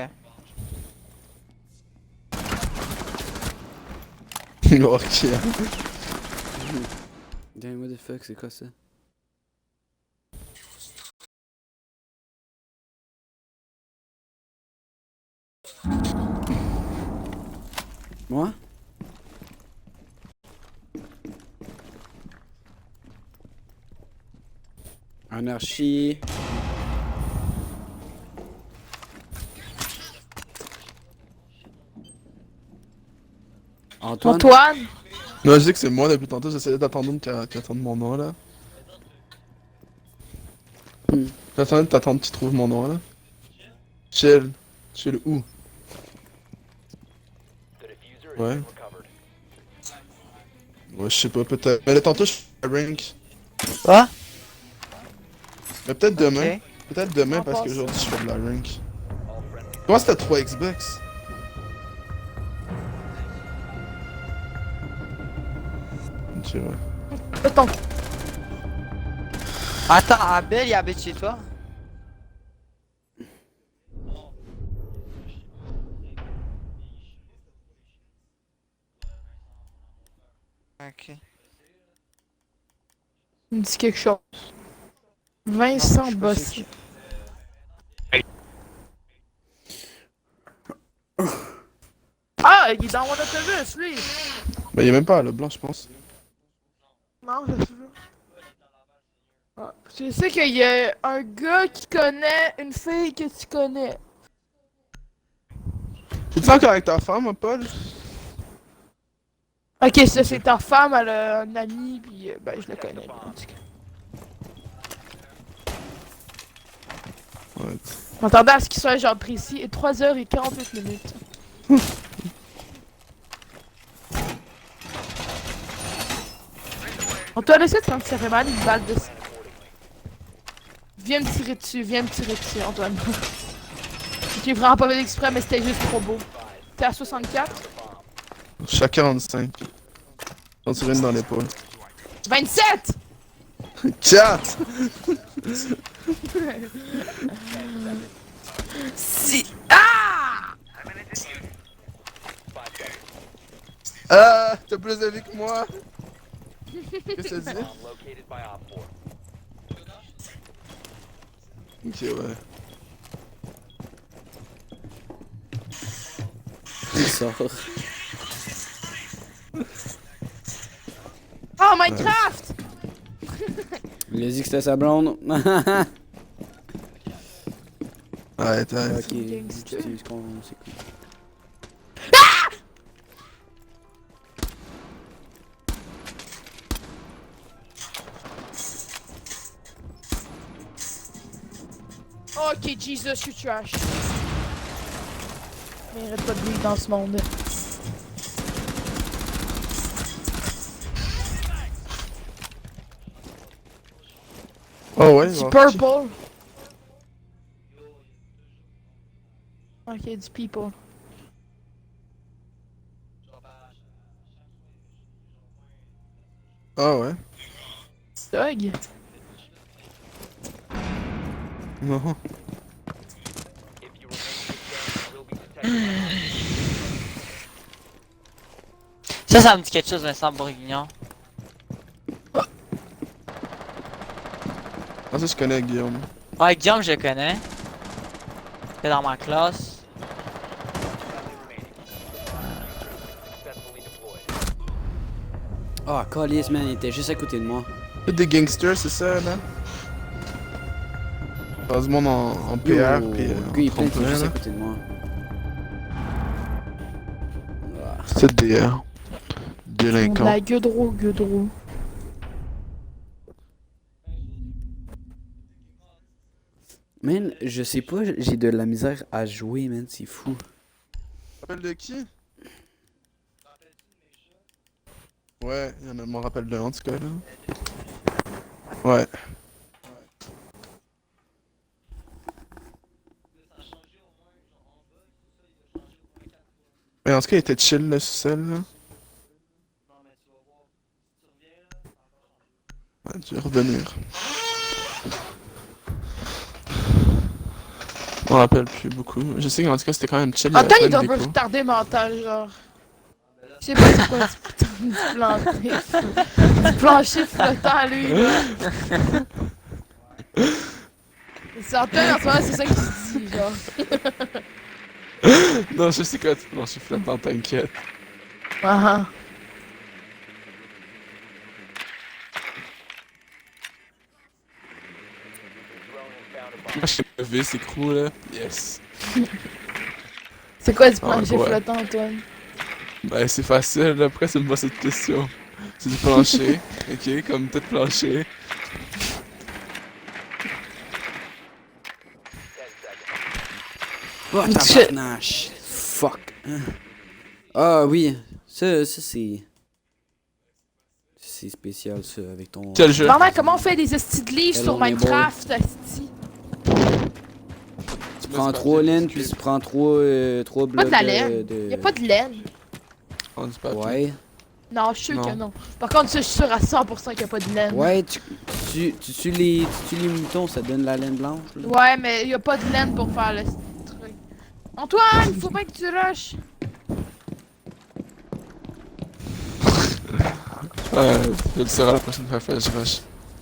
Ok.
Damn, what the fuck, c'est quoi ça? Moi? Anarchie. Antoine?
Antoine.
Non, je dis que c'est moi depuis tantôt, j'essayais d'attendre qu'elle attende mon nom là.
Hmm.
J'attendais de t'attendre que tu trouves mon nom là. Chill. Chill où?
The diffuser has
Ouais.
been recovered.
Ouais, je sais pas, peut-être. Mais là, tantôt, je fais la rank.
Quoi?
Mais peut-être demain.
Ok.
Peut-être demain
En
parce
passant.
qu'aujourd'hui, je fais de la rank.
All friendly.
Comment c'était 3 Xbox? Ok, ouais.
Attends.
Attends, Abel, il habite chez toi? Ok.
Il me dit quelque chose. Vincent
Non, je
Bossy. Ah, il est dans mon autobus, lui.
Ben, il est même pas à le blanc, je pense.
Non, je sais pas. Ah, je sais qu'il y a un gars qui connaît une fille que tu connais.
Tu encore avec ta femme, hein, Paul?
Ok, ça c'est ta femme, elle a un ami, puis ben je le connais. lui, en tout cas.
Ouais.
M'attendais à ce qu'il soit genre précis, et 3h48 minutes. On t'a laissé quand ça fait mal une balle de... Viens me tirer dessus, Antoine. J'ai vraiment pas fait exprès, mais c'était juste trop beau. T'es à 64?
Je suis à 45. J'en tire une dans l'épaule.
27!
4!
Si... Ah!
Ah! T'as plus de vie que moi! Qu'est-ce que ça dit?
Bomb located by Op 4.
Ok, ouais.
Il sort.
Oh, Minecraft!
Il a dit que c'était sa blonde.
Arrête, arrête.
Ok,
Gangster.
c'est ce qu'on c'est cool.
Ok, Jesus, je suis trash. Mérite pas de vivre dans ce monde.
Oh ouais,
Du
genre,
purple. Ok, du people.
Ah ouais?
Dog.
Non.
If you remain standing, you will be detected.
Ça me dit quelque chose, Vincent Bourguignon.
Ah, ça, je connais Guillaume.
Ouais, Guillaume, je le connais. C'est dans ma classe.
Successfully deployed.
Oh, calice, man, il était juste à côté de moi.
Tout des gangsters, c'est ça, là? Pas du monde en
Yo,
PR,
le
pis
gars,
en
il est plein de
trompe-l'œil,
juste à
là.
côté de moi. Ah.
C'est des
On
délinquants.
la Gueudreau.
Man, je sais pas, j'ai de la misère à jouer, man, c'est fou.
Tu te rappelles de qui? Ouais, il y en a, je m'en rappelle de en tout cas, là. Ouais. Mais en tout cas, il était chill, le sous-sol, là. Ouais, tu vas revenir. Je m'en rappelle plus beaucoup. Je sais qu'en tout cas, c'était quand même chill. Il y avait
Attends, il
plein
doit
de
me
déco.
retarder mental, genre. Je sais pas c'est quoi ce putain de plancher. Du plancher flottant, lui, là. C'est Antoine, en ce moment, c'est ça qu'il dit, genre.
Non, je sais quoi, non, je suis flottant, t'inquiète.
Ah
Moi, je suis levé, c'est cool, là. Yes.
C'est quoi du
Ah,
plancher
ouais.
flottant, Antoine?
Ben, c'est facile, là. Pourquoi tu me poses cette question? C'est du plancher, ok, comme tout plancher.
10 seconds.
Oh, tabarnache. Fuck. Ah oui, ça c'est... C'est spécial, ça, avec ton...
Quel jeu?
Maman, comment on fait des estis de livres
Hello,
sur
my boy.
Minecraft, esti?
Tu prends 3 laines, puis tu prends 3 blocs
Pas de la laine. Y'a pas de laine.
Oh, du papier.
Ouais.
Non, je suis sûr
Non.
que non. Par contre, je suis sûr à 100% qu'il y a pas de laine.
Ouais, tu tues les moutons, ça donne la laine blanche, là.
Ouais, mais y a pas de laine pour faire le truc. Antoine, il faut bien que tu rushes.
Je le saurai la prochaine fois que je rush.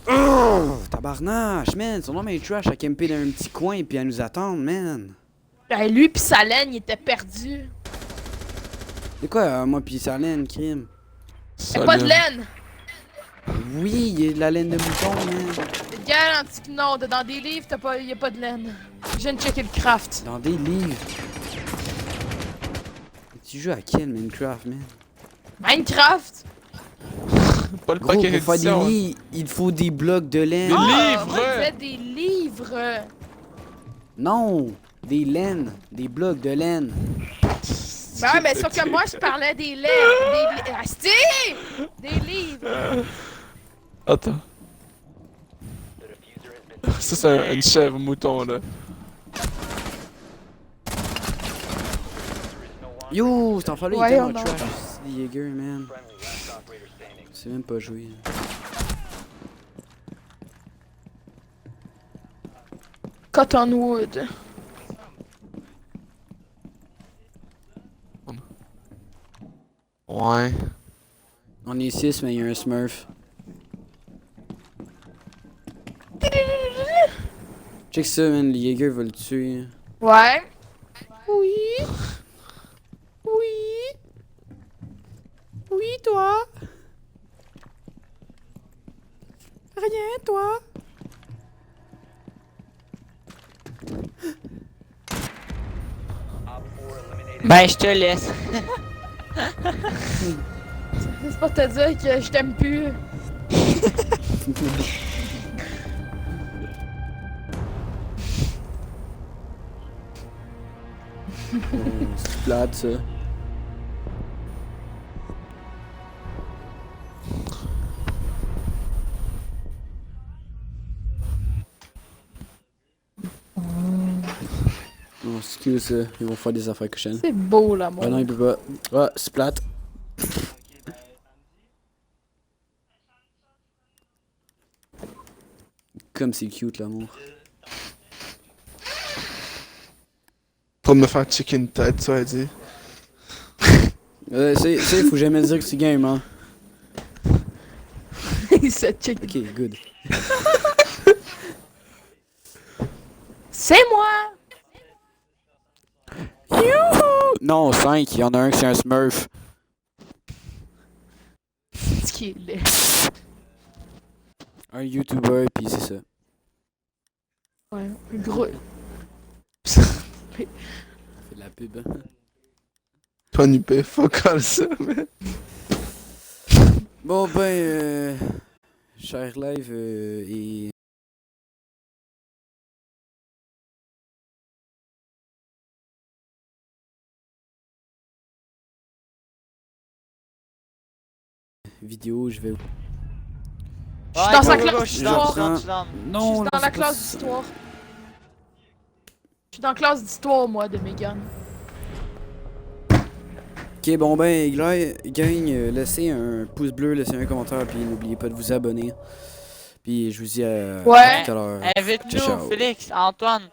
Oh, tabarnache, man. Son nom est trash à camper dans un petit coin puis à nous attendre, man.
Ben, lui pis sa laine, il était perdu.
C'est quoi, moi pis sa laine, crime?
Y'a pas de laine.
Oui, il y a de la laine de mouton, man.
Garanti que non, dans des livres, y'a pas de laine. Je viens de checker le craft.
Dans des livres. Tu joues à quel Minecraft, man?
Minecraft?
Pas le
Gros,
paquet
pour faire des
édition.
lits, il faut des blocs de laine.
Des
Ah,
livres!
moi, il fait des livres.
Non, des laines, des blocs de laine.
Ben ouais, mais sauf que moi, je parlais des laines. Asti! Des livres.
Attends.
The diffuser has been
Ça, c'est une chèvre mouton, là.
no longer
Yo, cet enfant-là, il
Ouais,
est tellement
on en-
trash. C'est des Jaeger, man.
friendly last operator standing.
C'est même pas joué.
Cottonwood.
Ouais.
On est 6, mais il y a un Smurf. Check ça, man. Le Jaeger va le tuer.
Ouais. Oui. Oui. Oui, toi. Rien, toi.
Op 4 eliminated.
Ben, je te laisse.
C'est pas te dire que je t'aime plus.
C'est plate, ça. Non, excuse ça. Ils vont faire des affaires cochonnes.
C'est beau, l'amour.
Ah non, il peut pas. Ah, c'est plate. Comme c'est cute, l'amour.
Pour me faire checker une tête, ça a dit.
Il faut jamais dire que c'est game, hein.
Il se check.
Ok, good.
C'est moi!
Non, 5, il y en a un qui c'est un Smurf.
C'est qui Ok, là.
Un YouTuber, puis c'est ça.
Ouais, un gros.
On fait de la pub.
Toi, nous paye fuck all ça, man.
Bon, ben, cher live et. Vidéo, je vais.
Je suis dans sa
go, go,
classe
je suis down,
d'histoire.
je suis down.
Je
Non,
suis dans la classe d'histoire. Je suis dans la classe d'histoire, moi, de Megan.
Ok, bon, ben, gang, laissez un pouce bleu, laissez un commentaire, puis n'oubliez pas de vous abonner. Puis je vous dis à
Ouais.
tout à l'heure.
Invite-nous,
Ciao, ciao.
Félix, Antoine.